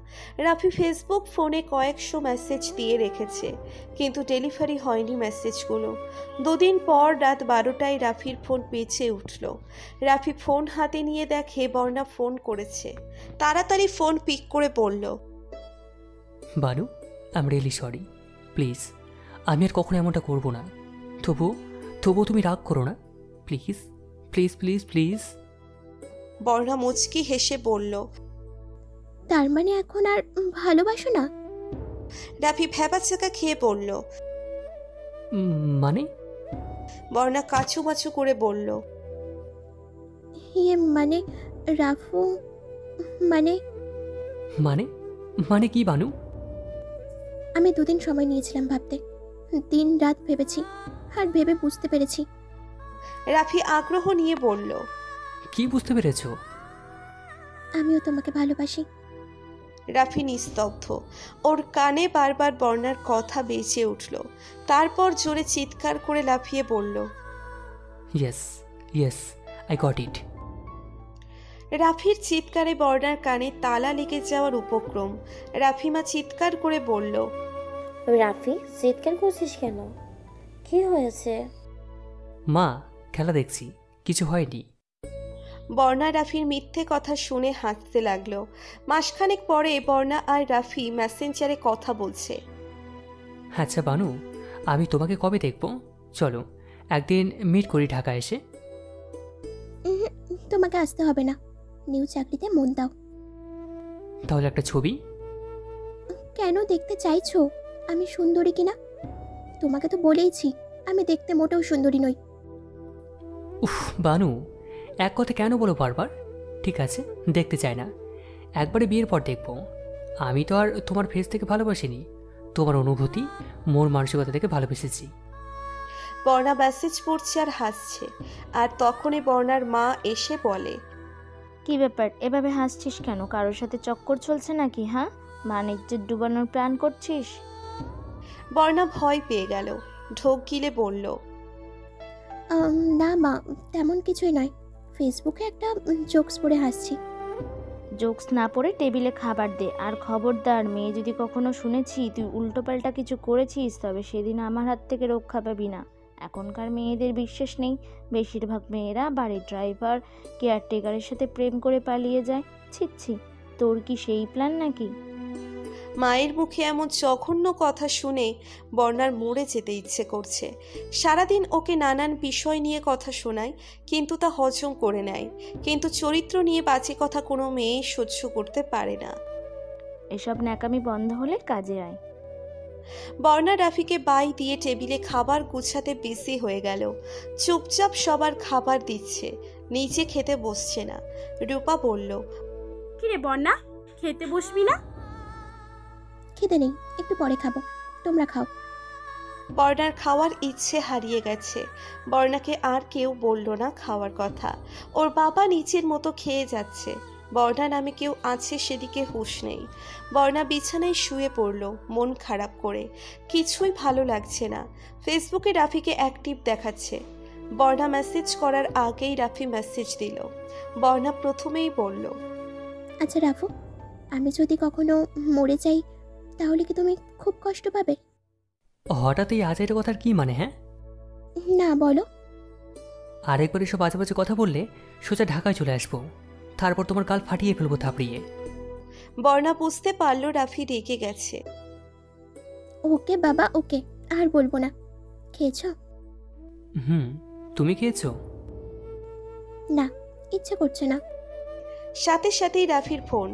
রাফি ফেসবুক ফোনে কয়েকশো মেসেজ দিয়ে রেখেছে, কিন্তু ডেলিভারি হয়নি মেসেজগুলো। 2 দিন পর রাত 12টায় রাফির ফোন বেঁচে উঠল। রাফি ফোন হাতে নিয়ে দেখে বর্ণা ফোন করেছে। তাড়াতাড়ি ফোন পিক করে বলল, Banu, I am really sorry. Please, আমি আর কখনো এমনটা করবো না। তবুও তুমি রাগ করো না প্লিজ। Please please please. বর্ণা মুচকি হেসে বলল। তার মানে এখন আর ভালোবাসো না? রাফি ভ্যাবাচাকা খেয়ে বলল। মানে? বর্ণা কাচুমাচু করে বলল। মানে রাফু, মানে মানে মানে কি বানু? আমি 2 দিন সময় নিয়েছিলাম ভাবতে, দিন রাত ভেবেছি, আর ভেবে বুঝতে পেরেছি। রাফি আগ্রহ নিয়ে বলল। কি বুঝতে পেরেছো? আমিও তোমাকে ভালোবাসি। রাফি নিস্তব্ধ। ওর কানে বারবার বর্ণার কথা বেজে উঠল। তারপর জোরে চিৎকার করে লাফিয়ে বলল। Yes yes, I got it. রাফির চিৎকারে বর্ণার কানে তালা লেগে যাওয়ার উপক্রম। রাফিমা চিৎকার করে বলল। রাফি, চিৎকার করছিস কেন? কি হয়েছে? মা, খেলা দেখছি, কিছু হয়নি। বর্ণা রাফির মিথ্যে কথা শুনে হাসতে লাগলো। মাসখানেক পরে বর্ণা আর রাফি মেসেঞ্জারে কথা বলছে। আচ্ছা বানু, আমি তোমাকে কবে দেখব? চলো একদিন মিট করি ঢাকা এসে। তোমাকে আসতে হবে না, নিউ চাকরিতে মন দাও। তাহলে একটা ছবি? কেন দেখতে চাইছো আমি সুন্দরী কিনা? তোমাকে তো বলেইছি আমি দেখতে মোটেও সুন্দরী নই। উফ বানু, এক কথা কেন বলো বারবার? ঠিক আছে, দেখতে চাই না, একবারে বিয়ের পর দেখব। আমি তো আর তোমার ফেস থেকে ভালোবাসিনি, তোমার অনুভূতি, মন মানসিকতা থেকে ভালোবেসেছি। বর্ণা মেসেজ পড়ছে আর হাসছে। আর তখনই বর্ণার মা এসে বলে। কি ব্যাপার, এভাবে হাসছিস কেন? কারোর সাথে চক্কর চলছে নাকি? হ্যাঁ, মানিকজের ডুবানোর প্ল্যান করছিস? বর্ণা ভয় পেয়ে গেল। ঢোক গিলে বলল। না মা, তেমন কিছুই নয়, ফেসবুকে একটা জোকস পড়ে হাসছি। জোকস না পড়ে টেবিলে খাবার দে। আর খবরদার, মেয়ে যদি কখনো শুনেছি তুই উল্টোপাল্টা কিছু করেছিস, তবে সেদিন আমার হাত থেকে রক্ষা পাবি না। এখনকার মেয়েদের বিশ্বাস নেই, বেশিরভাগ মেয়েরা বাড়ির ড্রাইভার, কেয়ারটেকারের সাথে প্রেম করে পালিয়ে যায়। ছিচ্ছি, তোর কি সেই প্ল্যান নাকি? মায়ের মুখে এমন জঘন্য কথা শুনে বর্ণার মরে যেতে ইচ্ছে করছে। সারাদিন ওকে নানান বিষয় নিয়ে কথা শোনায়, কিন্তু তা হজম করে নেয়। কিন্তু চরিত্র নিয়ে বাজে কথা কোনো মেয়ে সহ্য করতে পারে না। এসব ন্যাকামি বন্ধ হলে কাজে আয়। বর্ণা রাফিকে বাই দিয়ে টেবিলে খাবার গুছাতে বিজি হয়ে গেল। চুপচাপ সবার খাবার দিচ্ছে, নিচে খেতে বসছে না। রূপা বলল। কিরে বন্যা, খেতে বসবি না? খেতে নেই, একটু পরে খাবো, তোমরা খাও। বর্ণার খাওয়ার ইচ্ছে হারিয়ে গেছে। বর্ণাকে আর কেউ বলল না খাওয়ার কথা। ওর বাবা নিচের মতো খেয়ে যাচ্ছে। বর্ণা নামে কেউ আছে সেদিকে হুঁশ নেই। বর্ণা বিছানায় শুয়ে পড়ল মন খারাপ করে। কিছুই ভালো লাগছে না। ফেসবুকে রাফিকে অ্যাক্টিভ দেখাচ্ছে। বর্ণা মেসেজ করার আগেই রাফি মেসেজ দিল। বর্ণা প্রথমেই বলল। আচ্ছা রাফু, আমি যদি কখনো মরে যাই তাহলে কি তুমি খুব কষ্ট পাবে? হঠাৎ এই আজের কথার কি মানে? হ্যাঁ না বলো। আরেকবার এসব বাজে বাজে কথা বললে সোজা ঢাকায় চলে আসবো, তারপর তোমার গাল ফাটিয়ে ফেলবো থাপড়িয়ে। বর্ণা বুঝতে পারলো রাফি রেগে গেছে। ওকে বাবা, ওকে, আর বলবো না। খেয়েছো? তুমি খেয়েছো? না, ইচ্ছে করছে না। সাথে সাথেই রাফির ফোন।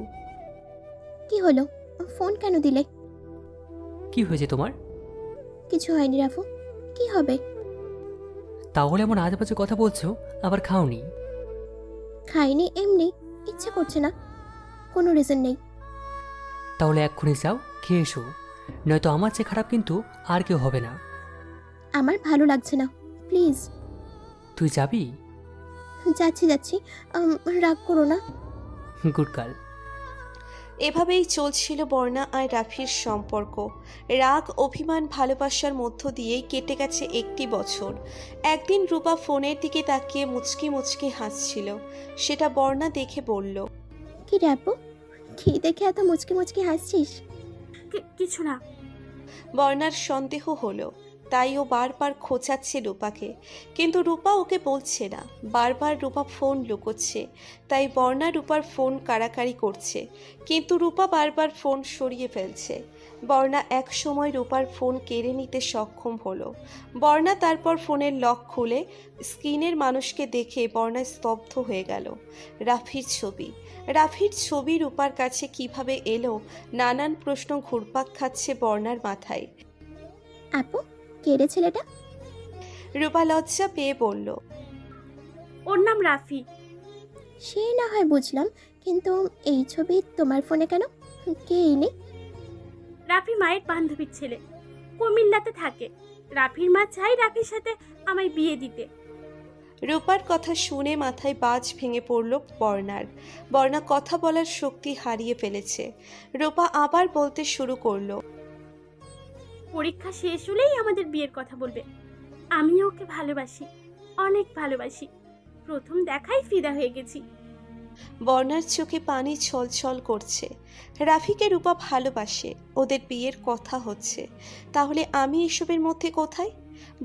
কি হলো, ফোন কেন দিলে? কি হয়েছে তোমার? কিছু হয়নি রাফু, কি হবে? তাহলে এমন আজে বাজে কথা বলছো, আবার খাওনি? খাইনি, এমনি ইচ্ছে করছে না, কোনো রিজন নেই। তাহলে এক্ষুনি যাও, খেয়ে এসো, নয়তো আমার চেয়ে খারাপ কিন্তু আর কেউ হবে না। আমার ভালো লাগছে না, প্লিজ। তুই যাবি? যাচ্ছি যাচ্ছি, রাগ করো না। Good girl. এভাবেই চলছিল বর্ণা আর রাফির সম্পর্ক। রাগ, অভিমান, ভালোবাসার মধ্য দিয়েই কেটে গেছে 1 বছর। একদিন রূপা ফোনের দিকে তাকিয়ে মুচকি মুচকি হাসছিল। সেটা বর্ণা দেখে বলল। কি রে আপু, কি দেখে এত মুচকি মুচকি হাসছিস? কিছু না। বর্ণার সন্দেহ হলো। তাই ও বারবার খোঁচাচ্ছে রূপাকে, কিন্তু রূপা ওকে বলছে না। বারবার রূপা ফোন লুকোচ্ছে, তাই বর্ণা রূপার ফোন কাড়াকাড়ি করছে, কিন্তু রূপা বারবার ফোন সরিয়ে ফেলছে। বর্ণা এক সময় রূপার ফোন কেড়ে নিতে সক্ষম হলো। বর্ণা তারপর ফোনের লক খুলে স্ক্রিনের মানুষকে দেখে বর্ণা স্তব্ধ হয়ে গেল। রাফির ছবি রূপার কাছে কিভাবে এলো, নানান প্রশ্ন ঘুরপাক খাচ্ছে বর্ণার মাথায়। আপু, কে রে ছেলেটা? রূপা লজ্জা পেয়ে বলল, ওর নাম রাফি। সে না হয় বুঝলাম, কিন্তু এই ছবি তোমার ফোনে কেন? কে এনে? রাফি মায়ের বান্ধবীর ছেলে, কুমিল্লাতে থাকে। রাফির মা চাই রাফির সাথে আমায় বিয়ে দিতে। রূপার কথা শুনে মাথায় বাজ ভেঙে পড়ল বর্ণার। বর্ণা কথা বলার শক্তি হারিয়ে ফেলেছে। রূপা আবার বলতে শুরু করলো, পরীক্ষা শেষ হলেই আমাদের বিয়ের কথা বলবে। আমি ওকে ভালোবাসি, অনেক ভালোবাসি। প্রথম দেখাই ফিদা হয়ে গেছি। বর্ণার চোখে পানি ছলছল করছে। রাফিকে রূপা ভালোবাসে, ওদের বিয়ের কথা হচ্ছে, তাহলে আমি এসবের মধ্যে কোথায়?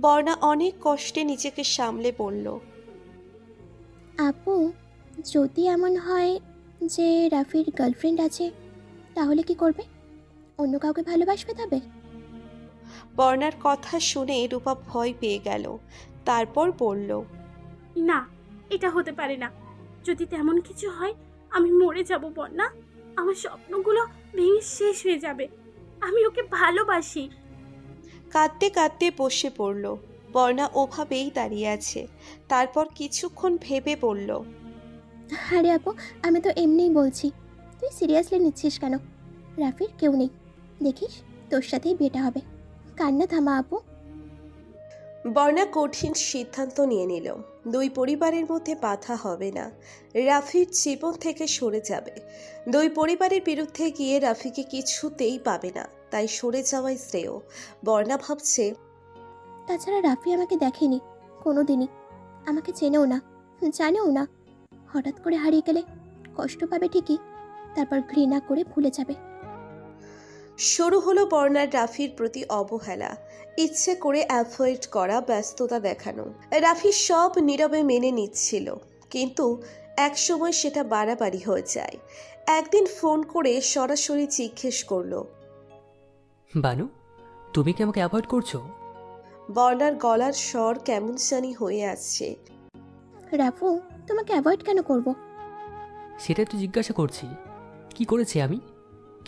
বর্ণা অনেক কষ্টে নিজেকে সামলে বলল, আপু, যদি এমন হয় যে রাফির গার্লফ্রেন্ড আছে, তাহলে কি করবে? অন্য কাউকে ভালোবাসবে তবে? বর্ণার কথা শুনে রূপা ভয় পেয়ে গেল। তারপর বলল, না, এটা হতে পারে না। যদি তেমন কিছু হয় আমি মরে যাব বন্যা। আমার স্বপ্নগুলো ভেঙে শেষ হয়ে যাবে। আমি ওকে ভালোবাসি। কাঁদতে কাঁদতে বসে পড়ল। বর্ণা ওভাবেই দাঁড়িয়ে আছে। তারপর কিছুক্ষণ ভেবে বলল, আরে আপু, আমি তো এমনিই বলছি, তুই সিরিয়াসলি নিচ্ছিস কেন? রাফির কেউ নেই, দেখিস তোর সাথেই বিয়েটা হবে। কান্না থামা আপু। বর্ণা কঠিন সিদ্ধান্ত নিয়ে নিল। দুই পরিবারের মধ্যে বাধা হবে না, রাফির জীবন থেকে সরে যাবে। দুই পরিবারের বিরুদ্ধে গিয়ে রাফিকে কিছুতেই পাবে না, তাই সরে যাওয়াই শ্রেয়। বর্ণা ভাবছে, তাছাড়া রাফি আমাকে দেখেনি কোনো দিনই, আমাকে চেনেও না, জানেও না। হঠাৎ করে হারিয়ে গেলে কষ্ট পাবে ঠিকই, তারপর ঘৃণা করে ভুলে যাবে। শুরু হলো বর্ণার রাফির প্রতি অবহেলা, ইচ্ছে করে অ্যাভয়েড করা, ব্যস্ততা দেখানো। রাফি সব নীরবে মেনে নিচ্ছিল, কিন্তু একসময় সেটা বাড়াবাড়ি হয়ে যায়। একদিন ফোন করে সরাসরি জিজ্ঞেস করলো, বানু, তুমি কি আমাকে অ্যাভয়েড করছো? বর্ণার গলার স্বর কেমন জানি হয়ে আসছে। রাফু, তোমাকে অ্যাভয়েড কেন করব? সেটাই তো জিজ্ঞাসা করছি। কি করেছি আমি?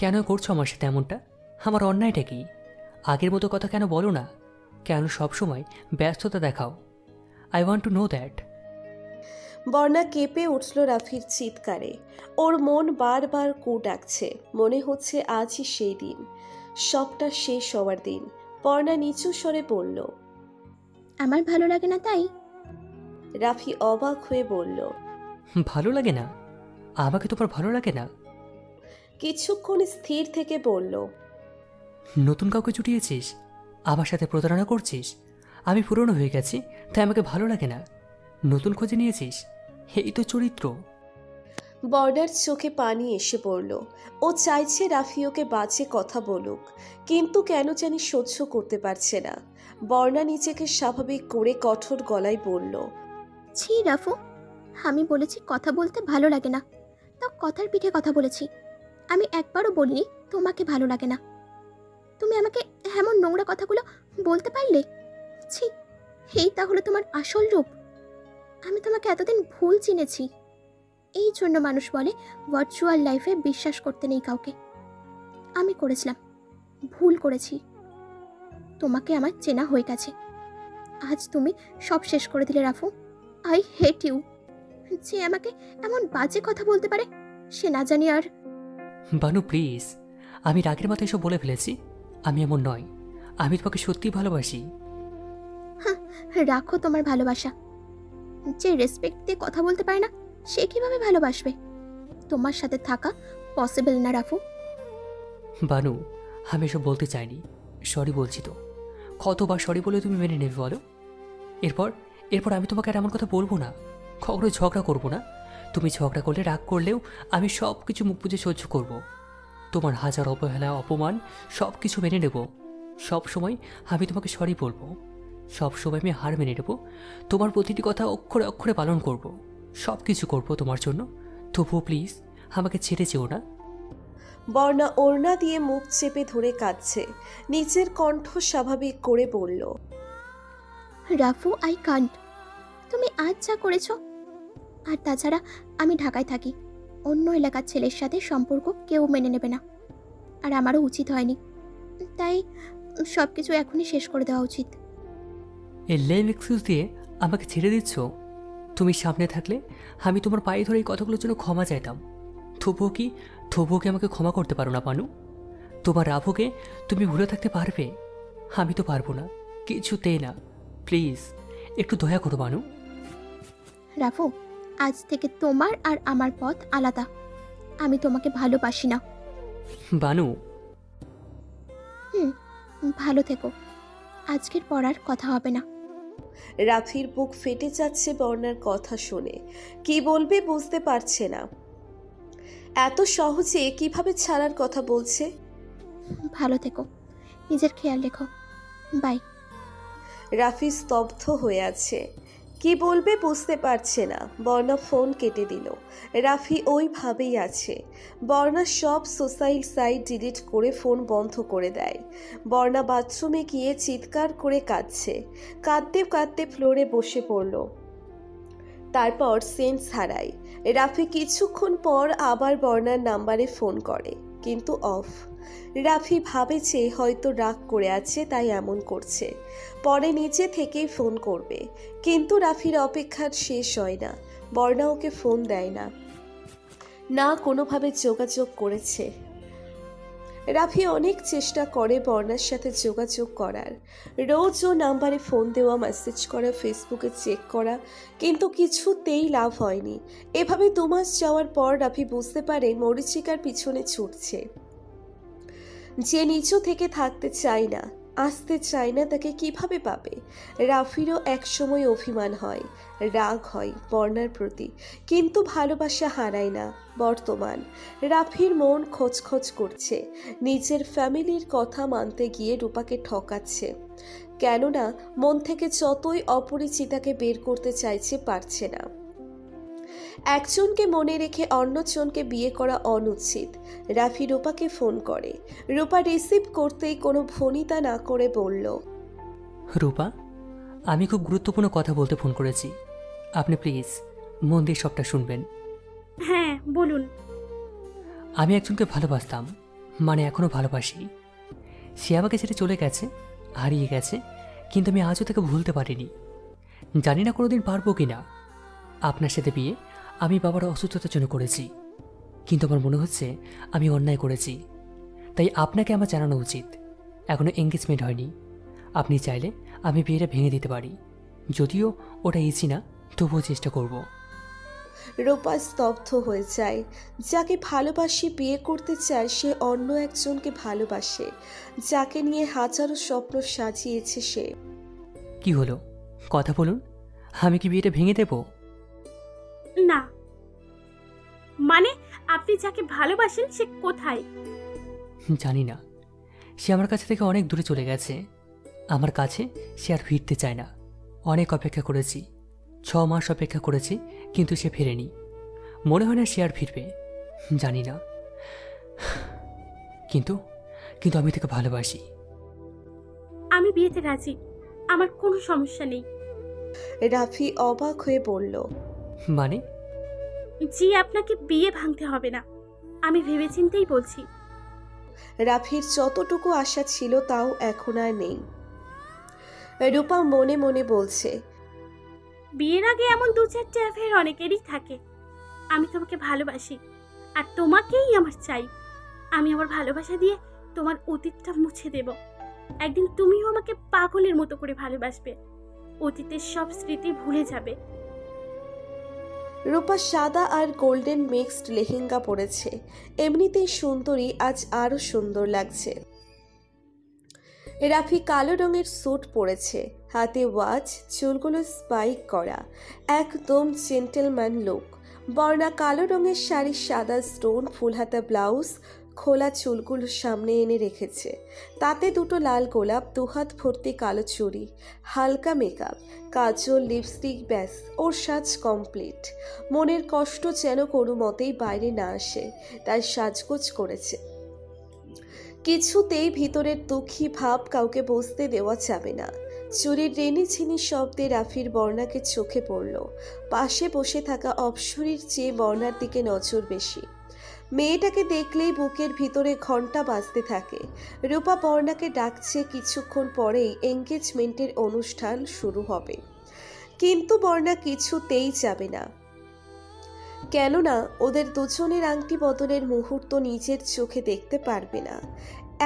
কেন করছো আমার সাথে এমনটা? আমার অন্যায়টা কি? আগের মতো কথা কেন বলো না? কেন সবসময় ব্যস্ততা দেখাও? I want to know that. Barna কেঁপে উঠল রাফির চিৎকারে। ওর মন বারবার কু ডাকছে। মনে হচ্ছে আজই সেই দিন, সবটা শেষ হওয়ার দিন। বর্ণা নিচু স্বরে বলল, আমার ভালো লাগে না তাই? রাফি অবাক হয়ে বলল, ভালো লাগে না? আমাকে তোমার ভালো লাগে না? কিছুক্ষণ স্থির থেকে বলল, নতুন কাউকে জুটিয়েছিস? আমার সাথে প্রতারণা করছিস? আমি পুরনো হয়ে গেছি, তাই আমাকে ভালো লাগে না? নতুন খোঁজে নিয়েছিস? এই তো চরিত্র। বর্ণার চোখে পানি এসে পড়ল। ও চাইছে রাফি ওকে বাজে কথা বলুক, কিন্তু কেন জানি সহ্য করতে পারছে না। বর্ণা নিজেকে স্বাভাবিক করে কঠোর গলায় বলল, ছি রাফু, আমি বলেছি কথা বলতে ভালো লাগে না, তাও কথার পিঠে কথা বলেছি। আমি একবারও বলিনি তোমাকে ভালো লাগে না। তুমি আমাকে এমন নোংরা কথাগুলো বলতে পারলে? ছি, এই তাহলে তোমার আসল রূপ। আমি তোমাকে এতদিন ভুল চিনেছি। এই জন্য মানুষ বলে ভার্চুয়াল লাইফে বিশ্বাস করতে নেই কাউকে। আমি করেছিলাম, ভুল করেছি। তোমাকে আমার চেনা হয়ে গেছে। আজ তুমি সব শেষ করে দিলে রাফু। I hate you. যে আমাকে এমন বাজে কথা বলতে পারে, সে না জানি আর। বানু প্লিজ, আমি রাগের মাথায় এসব বলে ফেলেছি। আমি এমন নয়, আমি তোমাকে সত্যিই ভালোবাসি। রাখো তোমার ভালোবাসা। যে রেসপেক্ট দিয়ে কথা বলতে পারে না, সে কিভাবে ভালোবাসবে? তোমার সাথে থাকা পসিবল না রাফু। বানু, আমি এসব বলতে চাইনি। সরি বলছি তো। কতবার সরি বলে তুমি মেনে নেবে বলো? এরপর এরপর আমি তোমাকে আর এমন কথা বলবো না, কখনোই ঝগড়া করবো না। তুমি ঝগড়া করলে, রাগ করলেও আমি সব কিছু মুখ বুজে সহ্য করব। তোমার হাজার অবহেলা, অপমান সব কিছু মেনে নেব। সব সময় আমি তোমাকে সরি বলবো, সব সময় আমি হার মেনে নেব, তোমার প্রতিটি কথা অক্ষরে অক্ষরে পালন করব, সব কিছু করবো তোমার জন্য। তবুও প্লিজ আমাকে ছেড়ে যেও না। বর্ণা ওড়না দিয়ে মুখ চেপে ধরে কাঁদছে। নিজের কণ্ঠ স্বাভাবিক করে বলল, রাফু, আই কান্ট। তুমি আজ যা করেছো, আর তাছাড়া আমি ঢাকায় থাকি, অন্য এলাকার ছেলের সাথে সম্পর্ক কেউ মেনে নেবে না, আর আমারও উচিত হয়নি, তাই সব কিছু এখনই শেষ করে দেওয়া উচিত। এই লেম এক্সকিউজ দিয়ে আমাকে ছেড়ে দিচ্ছ? তুমি সামনে থাকলে আমি তোমার পায়ে ধরে এই কথাগুলোর জন্য ক্ষমা চাইতাম। তবুও কি আমাকে ক্ষমা করতে পারো না পানু? তোমার রাফুকে তুমি ভুলে থাকতে পারবে? আমি তো পারবো না, কিছুতেই না। প্লিজ একটু দয়া করো বানু। রাফু, আজ থেকে তোমার আর আমার পথ আলাদা। আমি তোমাকে ভালোবাসি না। বানু, ভালো থেকো, আজকের পর আর কথা হবে না। রাফির বুক ফেটে যাচ্ছে বর্ণার কথা শুনে। কি বলবে বুঝতে পারছে না। এত সহজে কিভাবে ছাড়ার কথা বলছে। ভালো থেকো, নিজের খেয়াল রেখো, বাই। রাফি স্তব্ধ হয়ে আছে, কি বলবে বুঝতে পারছে না। বর্ণা ফোন কেটে দিল। রাফি ওইভাবেই আছে। বর্ণা সব সোশ্যাল সাইট ডিলিট করে ফোন বন্ধ করে দেয়। বর্ণা বাথরুমে গিয়ে চিৎকার করে কাঁদছে। কাঁদতে কাঁদতে ফ্লোরে বসে পড়ল, তারপর সেন্স হারায়। রাফি কিছুক্ষণ পর আবার বর্ণার নাম্বারে ফোন করে, কিন্তু অফ। রাফি ভাবেছে হয়তো রাগ করে আছে তাই এমন করছে, পরে নিজে থেকেই ফোন করবে। কিন্তু রাফির অপেক্ষার শেষ হয় না। বর্ণা ওকে ফোন দেয় না, না কোনোভাবে যোগাযোগ করেছে। রাফি অনেক চেষ্টা করে বর্ণার সাথে যোগাযোগ করার, রোজ ও নাম্বারে ফোন দেওয়া, মেসেজ করা, ফেসবুকে চেক করা, কিন্তু কিছুতেই লাভ হয়নি। এভাবে 2 মাস যাওয়ার পর রাফি বুঝতে পারে মরিচিকার পিছনে ছুটছে। যে নিচু থেকে থাকতে চায় না, আসতে চায় না, তাকে কিভাবে পাবে? রাফিরও একসময় অভিমান হয়, রাগ হয় বর্ণার প্রতি, কিন্তু ভালোবাসা হারায় না। বর্তমান রাফির মন খচখচ করছে। নিজের ফ্যামিলির কথা মানতে গিয়ে রূপাকে ঠকাচ্ছে, কেননা মন থেকে যতই অপরিচিতাকে বের করতে চাইছে পারছে না। একজনকে মনে রেখে অন্যজনকে বিয়ে করা অনুচিত। রাফি রূপাকে ফোন করে। রূপা রিসিভ করতেই কোনো ভনিতা না করে বলল, রূপা, আমি খুব গুরুত্বপূর্ণ কথা বলতে ফোন করেছি, আপনি প্লিজ মন দিয়ে সবটা শুনবেন। হ্যাঁ বলুন। আমি একজনকে ভালোবাসতাম, মানে এখনও ভালোবাসি। সে আমাকে ছেড়ে চলে গেছে, হারিয়ে গেছে, কিন্তু আমি আজও তাকে ভুলতে পারিনি। জানি না কোনোদিন পারবো কি না। আপনার সাথে বিয়ে আমি বাবার অসুস্থতার জন্য করেছি, কিন্তু আমার মনে হচ্ছে আমি অন্যায় করেছি। তাই আপনাকে আমার জানানো উচিত, এখনও এঙ্গেজমেন্ট হয়নি। আপনি চাইলে আমি বিয়েটা ভেঙে দিতে পারি, যদিও ওটা ইজি না, তবুও চেষ্টা করব। রূপা স্তব্ধ হয়ে যায়। যাকে ভালোবাসি বিয়ে করতে চায় সে অন্য একজনকে ভালোবাসে, যাকে নিয়ে হাজারো স্বপ্ন সাজিয়েছে সে। কি হলো, কথা বলুন, আমি কি বিয়েটা ভেঙে দেব? না, মানে আপনি যাকে ভালোবাসেন সে কোথায়? জানি না, সে আমার কাছে থেকে অনেক দূরে চলে গেছে। আমার কাছে সে আর ফিরতে চায় না। অনেক অপেক্ষা করেছি, 6 মাস অপেক্ষা করেছি, কিন্তু সে ফেরেনি। মনে হয় না সে আর ফিরবে, জানি না। কিন্তু কিন্তু আমি তাকে ভালোবাসি। আমি বিয়েতে রাজি, আমার কোনো সমস্যা নেই। রাফি অবাক হয়ে বলল, মানে? জি, আপনাকে বিয়ে ভাঙতে হবে না, আমি ভেবেচিন্তেই বলছি। রাফির যতটুকু আশা ছিল তাও এখন আর নেই। রূপা মনে মনে বলছে, বিয়ের আগে এমন 2-4টে অ্যাফেয়ার অনেকেরই থাকে। আমি তোমাকে ভালোবাসি, আর তোমাকেই আমার চাই। আমি আমার ভালোবাসা দিয়ে তোমার অতীতটা মুছে দেব। একদিন তুমিও আমাকে পাগলের মতো করে ভালোবাসবে, অতীতের সব স্মৃতি ভুলে যাবে। রূপা সাদা আর গোল্ডেন মিক্সড লেহেঙ্গা পরেছে, এমনিতেই সুন্দরী, আজ আরো সুন্দর লাগছে। রাফি কালো রঙের স্যুট পরেছে, হাতে ওয়াচ, চুলগুলো স্পাইক করা, একদম জেন্টেলম্যান লুক। বর্ণা কালো রঙের শাড়ি, সাদা স্টোন ফুলহাতা ব্লাউজ, খোলা চুলগুলো সামনে এনে রেখেছে, তাতে দুটো লাল গোলাপ, দুহাত ভর্তি কালো চুড়ি, হালকা মেকআপ, কাজল, লিপস্টিক, ব্যাস ওর সাজ কমপ্লিট। মনের কষ্ট যেন কোনো মতেই বাইরে না আসে, তাই সাজগোজ করেছে। কিছুতেই ভিতরের দুঃখী ভাব কাউকে বুঝতে দেওয়া যাবে না। চুরির রেনিঝিনি শব্দে রাফির বর্ণাকে চোখে পড়ল। পাশে বসে থাকা অপসরীর চেয়ে বর্ণার দিকে নজর বেশি। মেয়েটাকে দেখলেই বুকের ভিতরে ঘন্টা বাজতে থাকে। রূপা বর্ণাকে ডাকছে, কিছুক্ষণ পরেই এঙ্গেজমেন্টের অনুষ্ঠান শুরু হবে, কিন্তু বর্ণা কিছুতেই যাবে না। কেননা ওদের দুজনের আংটি বদলের মুহূর্ত নিজের চোখে দেখতে পারবে না,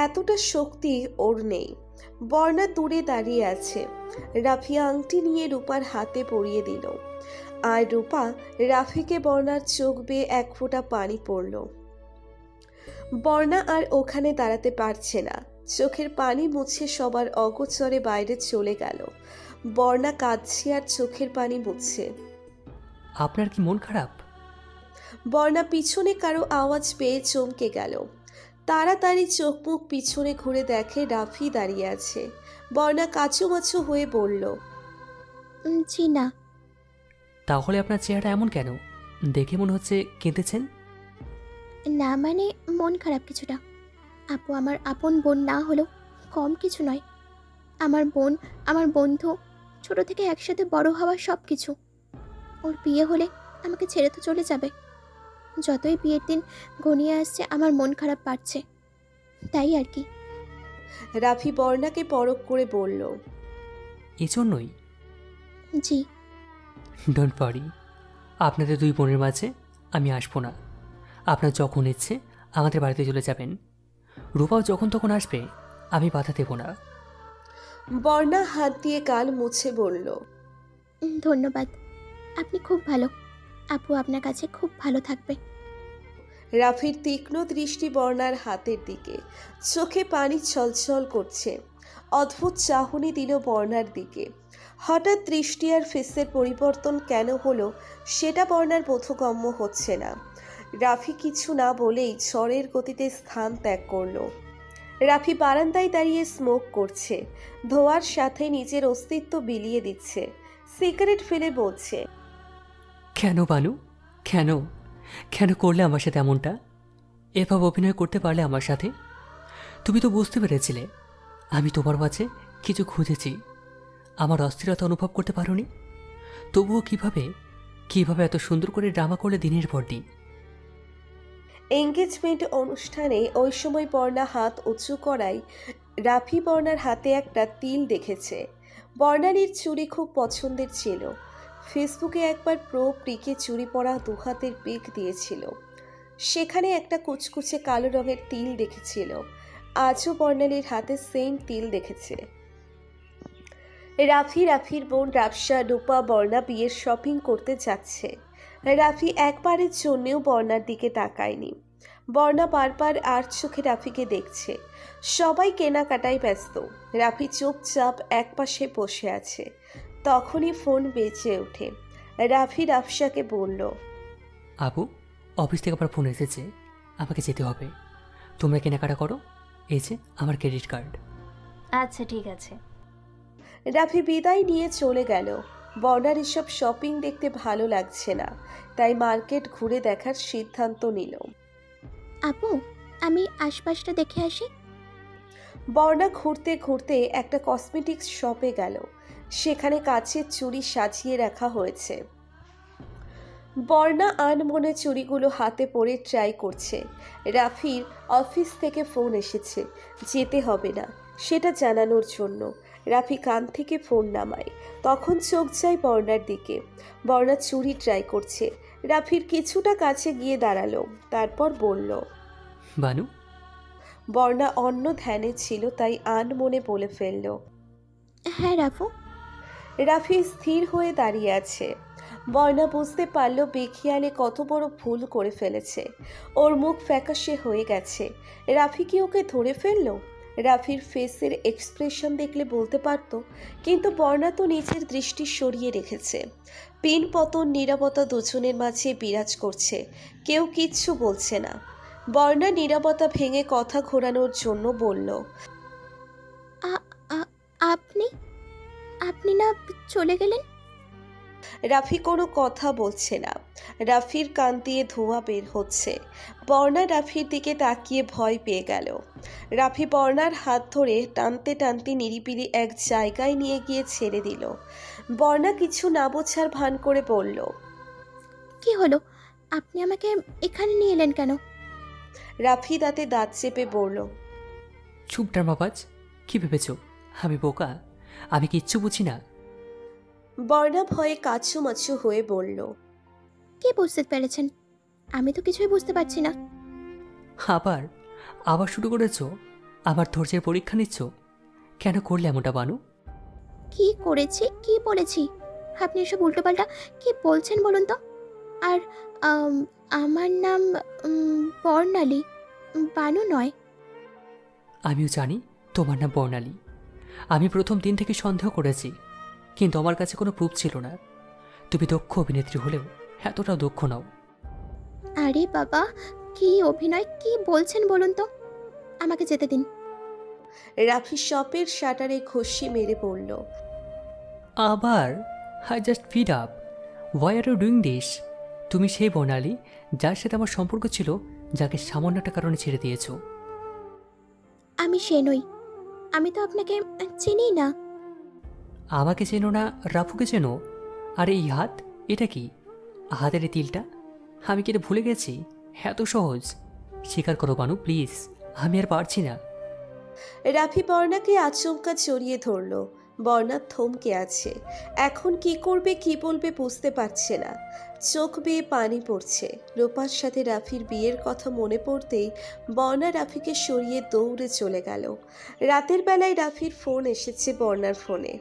এতটা শক্তি ওর নেই। বর্ণা দূরে দাঁড়িয়ে আছে। রাফি আংটি নিয়ে রূপার হাতে পরিয়ে দিল, আর রূপা রাফিকে বর্ণার চোখ বেয়ে এক ফোঁটা পানি পড়ল। বর্ণা আর ওখানে দাঁড়াতে পারছে না, চোখের পানি মুছে সবার অগোচরে বাইরে চলে গেল। বর্ণা কাঁদছে আর চোখের পানি মুছছে। আপনার কি মন খারাপ? বর্ণা পিছনে কারো আওয়াজ পেয়ে চমকে গেল। তাড়াতাড়ি চোখ মুখ পিছনে ঘুরে দেখে রাফি দাঁড়িয়ে আছে। বর্ণা কাচুমাচু হয়ে বলল, জি না। তাহলে আপনার চেহারা এমন কেন? দেখে মনে হচ্ছে কেঁদেছেন। না মানে মন খারাপ কিছুটা। আপু আমার আপন বোন না হলেও কম কিছু নয়। আমার বোন, আমার বন্ধু, ছোট থেকে একসাথে বড় হওয়া সব কিছু। ওর বিয়ে হলে আমাকে ছেড়ে তো চলে যাবে। যতই বিয়ের দিন ঘনিয়ে আসছে আমার মন খারাপ বাড়ছে, তাই আর কি। রাফি বর্ণাকে পরখ করে বলল, এজন্যই? জি। ডোন্ট ওয়ারি, আপনাদের দুই বোনের মাঝে আমি আসবো না। আপনার যখন ইচ্ছে আমাদের বাড়িতে চলে যাবেন। রূপাও যখন তখন আসবে, আমি বাধা দেব না। বর্ণা হাত দিয়ে গাল মুছে বলল, ধন্যবাদ, আপনি খুব ভালো। আপু আপনার কাছে খুব ভালো থাকবে। রাফির তীক্ষ্ণ দৃষ্টি বর্ণার হাতের দিকে, চোখে পানি ছলছল করছে। অদ্ভুত চাহনি দিল বর্ণার দিকে। হঠাৎ দৃষ্টি আর ফেসের পরিবর্তন কেন হলো সেটা বর্ণার বোধগম্য হচ্ছে না। রাফি কিছু না বলেই ঝড়ের গতিতে স্থান ত্যাগ করলো। রাফি বারান্দায় দাঁড়িয়ে স্মোক করছে, ধোয়ার সাথে নিজের অস্তিত্ব বিলিয়ে দিচ্ছে। সিগারেট ফেলে বলছে, কেন বানু, কেন কেন করলে আমার সাথে এমনটা? এভাবে অভিনয় করতে পারলে আমার সাথে? তুমি তো বুঝতে পেরেছিলে আমি তোমার মাঝে কিছু খুঁজেছি। আমার অস্থিরতা অনুভব করতে পারোনি? তবুও কিভাবে এত সুন্দর করে ড্রামা করলে দিনের পর দিন। এঙ্গেজমেন্ট অনুষ্ঠানে ওই সময় বর্ণা হাত উঁচু করায় রাফি বর্ণার হাতে একটা তিল দেখেছে। বর্ণালীর চুড়ি খুব পছন্দের ছিল। ফেসবুকে একবার প্রিকে চুড়ি পরা দুহাতের পিক দিয়েছিল, সেখানে একটা কুচকুচে কালো রঙের তিল দেখেছিল। আজও বর্ণালীর হাতে সেম তিল দেখেছে। রাফির বোন রাফসা, রূপা, বর্ণা বিয়ের শপিং করতে যাচ্ছে। রাফি একবারের জন্যেও বর্ণার দিকে তাকায়নি। বর্ণা বারবার আর চোখে রাফিকে দেখছে। সবাই কেনাকাটায় ব্যস্ত। রাফি চুপচাপ একপাশে বসে আছে। তখনই ফোন বেজে ওঠে। রাফি রাফসাকে বলল, আপু, অফিস থেকে আবার ফোন এসেছে, আমাকে যেতে হবে। তোমরা কেনাকাটা করো, এই যে আমার ক্রেডিট কার্ড। আচ্ছা ঠিক আছে। রাফি বিদায় নিয়ে চলে গেল। বর্ণার এসব শপিং দেখতে ভালো লাগছে না, তাই মার্কেট ঘুরে দেখার সিদ্ধান্ত নিল। আপু আমি আশপাশটা দেখে আসি। বর্ণা ঘুরতে ঘুরতে একটা কসমেটিক্স শপে গেল। সেখানে কাচের চুড়ি সাজিয়ে রাখা হয়েছে। বর্ণা আনমনে চুড়িগুলো হাতে পরে ট্রাই করছে। রাফির অফিস থেকে ফোন এসেছে, যেতে হবে না সেটা জানানোর জন্য। রাফি কান থেকে ফোন নামায়, তখন চোখ যায় বর্ণার দিকে। বর্ণা চুড়ি ট্রাই করছে। রাফির কিছুটা কাছে গিয়ে দাঁড়ালো, তারপর বলল, বানু। বর্ণা অন্য ধ্যানে ছিল, তাই আনমনে বলে ফেলল, হ্যাঁ রাফু। রাফি স্থির হয়ে দাঁড়িয়ে আছে। বর্ণা বুঝতে পারল বেখিয়ালে কত বড় ভুল করে ফেলেছে। ওর মুখ ফ্যাকাশে হয়ে গেছে। রাফি কি ওকে ধরে ফেলল? রাফির ফেসের এক্সপ্রেশন দেখলে বলতে পারত, কিন্তু বর্ণা তো নিজের দৃষ্টি সরিয়ে রেখেছে। পিন পতন নীরবতা দুজনের মাঝে বিরাজ করছে। কেউ কিচ্ছু বলছে না। বর্ণা নীরবতা ভেঙে কথা ঘোরানোর জন্য বলল, আ- আ- আপনি আপনি না চলে গেলেন? রাফি কোনো কথা বলছে না। রাফির কান দিয়ে ধোঁয়া বের হচ্ছে। বর্ণা রাফির দিকে তাকিয়ে ভয় পেয়ে গেল। রাফি বর্ণার হাত ধরে টানতে টানতে নিরিবিলি এক জায়গায় নিয়ে গিয়ে ছেড়ে দিল। বর্ণা কিছু না বোঝার ভান করে বলল, কি হলো? আপনি আমাকে এখানে নিয়ে এলেন কেন? রাফি দাঁতে দাঁত চেপে বলল, চুপ ড্রামাবাজ, কি ভেবেছ আমি বোকা? আমি কিচ্ছু বুঝি না। বর্ণা ভয়ে কাচুমাচু হয়ে বলল, কি বুঝতে পেরেছেন? আমি তো কিছুই বুঝতে পারছি না। আবার আবার শুরু করেছো? আমার ধৈর্যের পরীক্ষা নিচ্ছ? কেন করলে এমনটা বানু? কি করেছি, কি বলেছি? আপনি এসব উল্টোপাল্টা কি বলছেন বলুন তো? আর আম, আমার নাম বর্ণালী, বানু নয়। আমিও জানি তোমার নাম বর্ণালী। আমি প্রথম দিন থেকে সন্দেহ করেছি, কিন্তু আমার কাছে কোনো প্রুফ ছিল না। তুমি দক্ষ অভিনেত্রী হলেও এতটাও দক্ষ নও। আরে বাবা, কি অভিনয়, কি বলছেন বলুন তো? আমাকে যেতে দিন। রাফি শপের শাটারে ঘষি মেরে বলল, আবার I just fed up, why are you doing this? তুমি সেই বর্ণালী যার সাথে আমার সম্পর্ক ছিল, যাকে সামান্য একটা কারণে ছেড়ে দিয়েছো। আমি সে নই। আমি তো আপনাকে চিনি না। আমাকে চেনো না, রাফুকে চেনো? আর এই হাত, এটা কি? হাতের এই তিলটা, আমি কি এটা ভুলে গেছি? এত সহজ? স্বীকার করো বানু প্লিজ, আমি আর পারছি না। রাফি বর্ণাকে আচমকা জড়িয়ে ধরল। বর্ণা থমকে আছে। এখন কি করবে কি বলবে বুঝতে পারছে না। চোখ বেয়ে পানি পড়ছে। রূপার সাথে রাফির বিয়ের কথা মনে পড়তেই বর্ণা রাফিকে সরিয়ে দৌড়ে চলে গেল। রাতের বেলায় রাফির ফোন এসেছে বর্ণার ফোনে।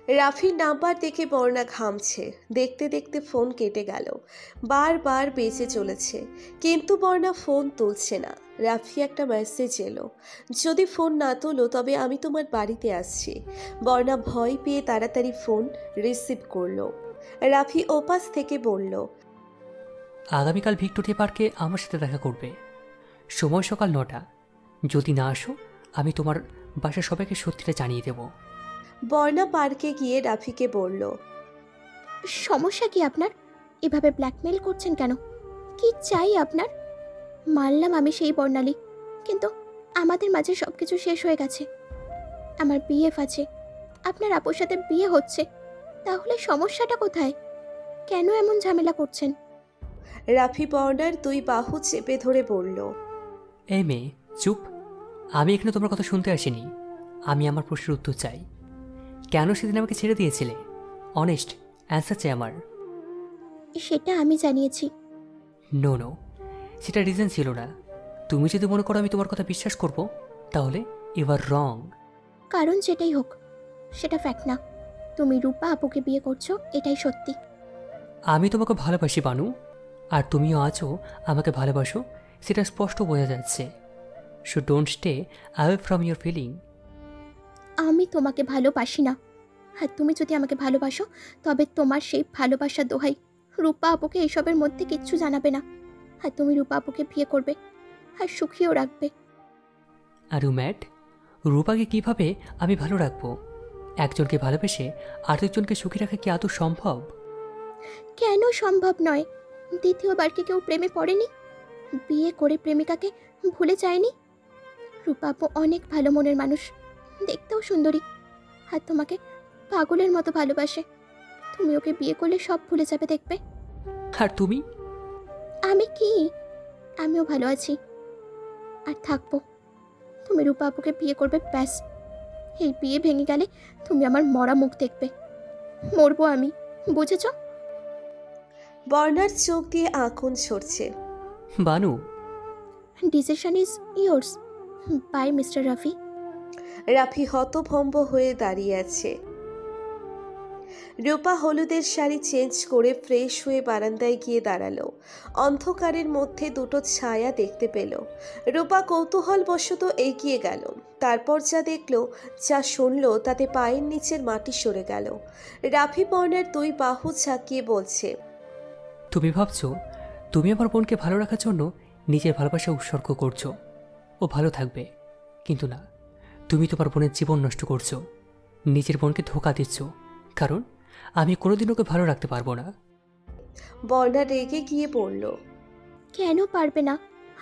রাফির নাম্বার দেখে বর্ণা ঘামছে। দেখতে দেখতে ফোন কেটে গেল। বারবার বেজে চলেছে, কিন্তু বর্ণা ফোন তুলছে না। রাফি একটা মেসেজ এলো, যদি ফোন না তোলো তবে আমি তোমার বাড়িতে আসছি। বর্ণা ভয় পেয়ে তাড়াতাড়ি ফোন রিসিভ করলো। রাফি ওপাশ থেকে বলল, আগামীকাল ভিক্টোরিয়া পার্কে আমার সাথে দেখা করবে, সময় সকাল 9টা। যদি না আসো, আমি তোমার বাসার সবাইকে সত্যিটা জানিয়ে দেব। বর্ণা পার্কে গিয়ে রাফিকে বলল, সমস্যা কি আপনার? এভাবে ব্ল্যাকমেল করছেন কেন? কি চাই আপনার? মানলাম আমি সেই বর্ণালী, কিন্তু আমাদের মাঝে সব কিছু শেষ হয়ে গেছে। আমার বিএফ আছে, আপনার আপুর সাথে বিয়ে হচ্ছে। তাহলে সমস্যাটা কোথায়? কেন এমন ঝামেলা করছেন? রাফি বর্ণার দুই বাহু চেপে ধরে বলল, এই মেয়ে চুপ, আমি এখানে তোমার কথা শুনতে আসিনি। আমি আমার প্রশ্নের উত্তর চাই। কেন সেদিন আমাকে ছেড়ে দিয়েছিলে? অনেস্ট অ্যান্সার চাই আমার। সেটা আমি জানিয়েছি। নো নো, সেটা রিজন ছিল না। তুমি যদি মনে করো আমি তোমার কথা বিশ্বাস করব, তাহলে এবার রং। কারণ যেটাই হোক, সেটা ফ্যাক্ট না। তুমি রূপা আপুকে বিয়ে করছো, এটাই সত্যি। আমি তোমাকে ভালোবাসি বানু, আর তুমিও আছো আমাকে ভালোবাসো, সেটা স্পষ্ট বোঝা যাচ্ছে। So don't stay away from your feeling. আমি তোমাকে ভালোবাসি না। আর তুমি যদি আমাকে ভালোবাসো, তবে তোমার সেই ভালোবাসার দোহাই, রূপা আপুকে এইসবের মধ্যে কিচ্ছু জানাবে না। আর তুমি রূপা আপুকে বিয়ে করবে, আর সুখীও রাখবে। Are you mad? রূপাকে কিভাবে আমি ভালো রাখবো? একজনকে ভালোবেসে আরেকজনকে সুখী রাখা কি আদৌ সম্ভব? কেন সম্ভব নয়? দ্বিতীয়বার কি কেউ প্রেমে পড়েনি? বিয়ে করে প্রেমিকাকে ভুলে যায়নি? রূপা আপু অনেক ভালো মনের মানুষ, দেখতেও সুন্দরী। আর তোমাকে পাগলের মতো ভালোবাসে। তুমি ওকে বিয়ে করলে সব ভুলে যাবে, দেখবে। আর তুমি? আমি কি? আমিও ভালো আছি, আর থাকবো। তুমি রূপা আপুকে বিয়ে করবে, ব্যাস। এই বিয়ে ভেঙে গেলে তুমি আমার মরা মুখ দেখবে। মরবো আমি, বুঝেছো? বর্ণার চোখ দিয়ে আগুন ঝরছে। Banu, decision is yours. Bye mister Rafi. Rafi হতভম্ব হয়ে দাঁড়িয়ে আছে। রূপা হলুদের শাড়ি চেঞ্জ করে ফ্রেশ হয়ে বারান্দায় গিয়ে দাঁড়ালো। অন্ধকারের মধ্যে দুটো ছায়া দেখতে পেল। রূপা কৌতূহলবশত এগিয়ে গেল। তারপর যা দেখলো, যা শুনলো, তাতে পায়ের নিচের মাটি সরে গেল। রাফি বর্ণার দুই বাহু ঝাঁকিয়ে বলছে, তুমি ভাবছো তুমি আমার বোনকে ভালো রাখার জন্য নিজের ভালোবাসা উৎসর্গ করছো, ও ভালো থাকবে। কিন্তু না, তুমি তোমার বোনের জীবন নষ্ট করছো, নিজের বোনকে ধোঁকা দিচ্ছ, কারণ আমি কোনোদিন ওকে ভালো রাখতে পারবো না। বর্ণা রেগে গিয়ে বলল, কেন পারবে না?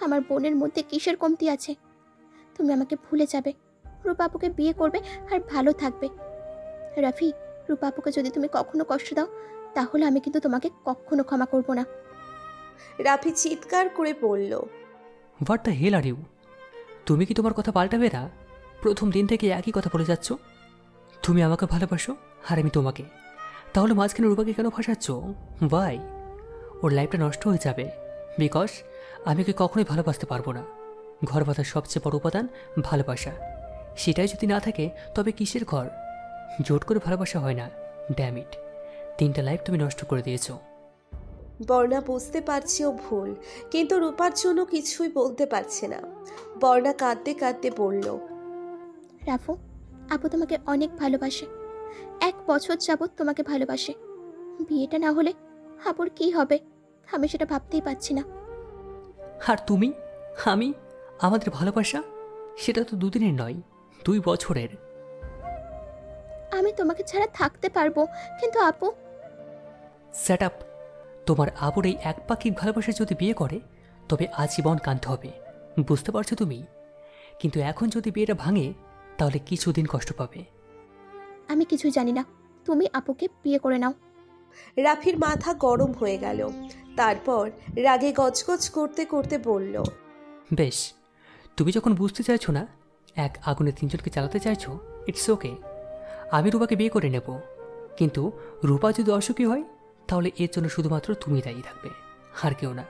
আমার বোনের মধ্যে কিসের কমতি আছে? তুমি আমাকে ভুলে যাবে, রূপা আপুকে বিয়ে করবে আর ভালো থাকবে। রাফি, রূপা আপুকে যদি তুমি কখনো কষ্ট দাও তাহলে আমি কিন্তু তোমাকে কখনো ক্ষমা করব না। রাফি চিৎকার করে বলল, what the hell are you? তুমি কি তোমার কথা পাল্টাবে না? প্রথম দিন থেকে একই কথা বলে যাচ্ছ। তুমি আমাকে ভালোবাসো আর আমি তোমাকে, তাহলে মাঝখানে রূপাকে কেন ফাঁসাচ্ছ? ভাই, ওর লাইফটা নষ্ট হয়ে যাবে, বিকজ আমি ওকে কখনোই ভালোবাসতে পারবো না। ঘর বাঁধার সবচেয়ে বড় উপাদান ভালোবাসা, সেটাই যদি না থাকে তবে কিসের ঘর? জোট করে ভালোবাসা হয় না। ড্যাম ইট, 3টা লাইফ তুমি নষ্ট করে দিয়েছো। বর্ণা বুঝতে পারছে ও ভুল, কিন্তু রূপার জন্য কিছুই বলতে পারছে না। বর্ণা কাঁদতে কাঁদতে বলল, রাফু, আপু তোমাকে অনেক ভালোবাসে, 1 বছর যাবৎ তোমাকে ভালোবাসে। বিয়েটা না হলে আপুর কি হবে আমি সেটা ভাবতেই পারছি না। আর তুমি, আমি, আমাদের ভালোবাসা সেটা তো 2 দিনের নয়, 2 বছরের। আমি তোমাকে ছাড়া থাকতে পারবো, কিন্তু আপু। Set up. তোমার আপুর এই একপাক্ষিক ভালোবাসা যদি বিয়ে করে তবে আজীবন কাঁদতে হবে, বুঝতে পারছো তুমি? কিন্তু এখন যদি বিয়েটা ভাঙে তাহলে কিছুদিন কষ্ট পাবে। আমি কিছু জানি না, তুমি আপুকে বিয়ে করে নাও। রাফির মাথা গরম হয়ে গেল। তারপর রাগে গজগজ করতে করতে বলল, বেশ, তুমি যখন বুঝতে চাইছো না, এক আগুনে 3 জনকে চালাতে চাইছো, ইটস ওকে। আমি রূপাকে বিয়ে করে নেব, কিন্তু রূপা যদি অসুখী হয় তাহলে এর জন্য শুধুমাত্র তুমি দায়ী থাকবে, আর কেউ না।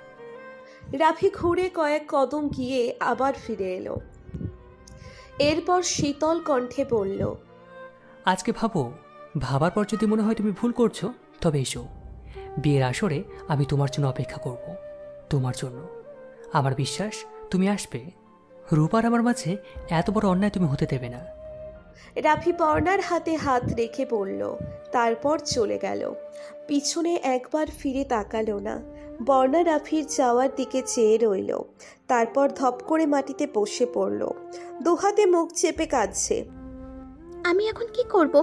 রাফি ঘুরে কয়েক কদম গিয়ে আবার ফিরে এলো। এরপর শীতল কণ্ঠে বলল, আজকে ভাবার পর যদি মনে হয় তুমি ভুল করছো তবে এসো, বিয়ের আসরে আমি তোমার জন্য অপেক্ষা করব, তোমার জন্য। আমার বিশ্বাস তুমি আসবে। রূপার আমার মাঝে এত বড় অন্যায় তুমি হতে দেবে না। রাফি বর্ণার হাতে হাত রেখে বলল, তারপর চলে গেল। পিছনে একবার ফিরে তাকালো না। বর্ণা রাফির যাওয়ার দিকে চেয়ে রইল। তারপর ধপ করে মাটিতে বসে পড়ল, দুহাতে মুখ চেপে কাঁদছে। আমি এখন কি করব?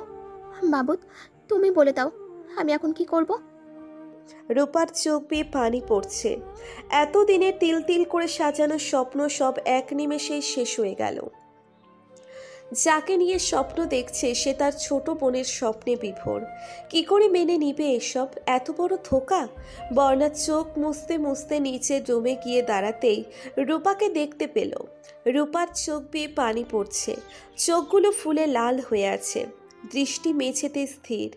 মাবুদ, তুমি বলে দাও, আমি এখন কি করব? রূপার চোখ বেয়ে পানি পড়ছে। এতদিনের তিল তিল করে সাজানো স্বপ্ন সব এক নিমেষেই শেষ হয়ে গেল। যাকে নিয়ে স্বপ্ন দেখছে সে তার ছোট বোনের স্বপ্নে বিভোর। কি করে মেনে নিবে এসব? এত বড় ধোঁকা। বর্ণার চোখ মুছতে মুছতে নিচে রুমে গিয়ে দাঁড়াতেই রূপাকে দেখতে পেল। রূপার চোখ বেয়ে পানি পড়ছে, চোখগুলো ফুলে লাল হয়ে আছে, দৃষ্টি মেঝেতে স্থির।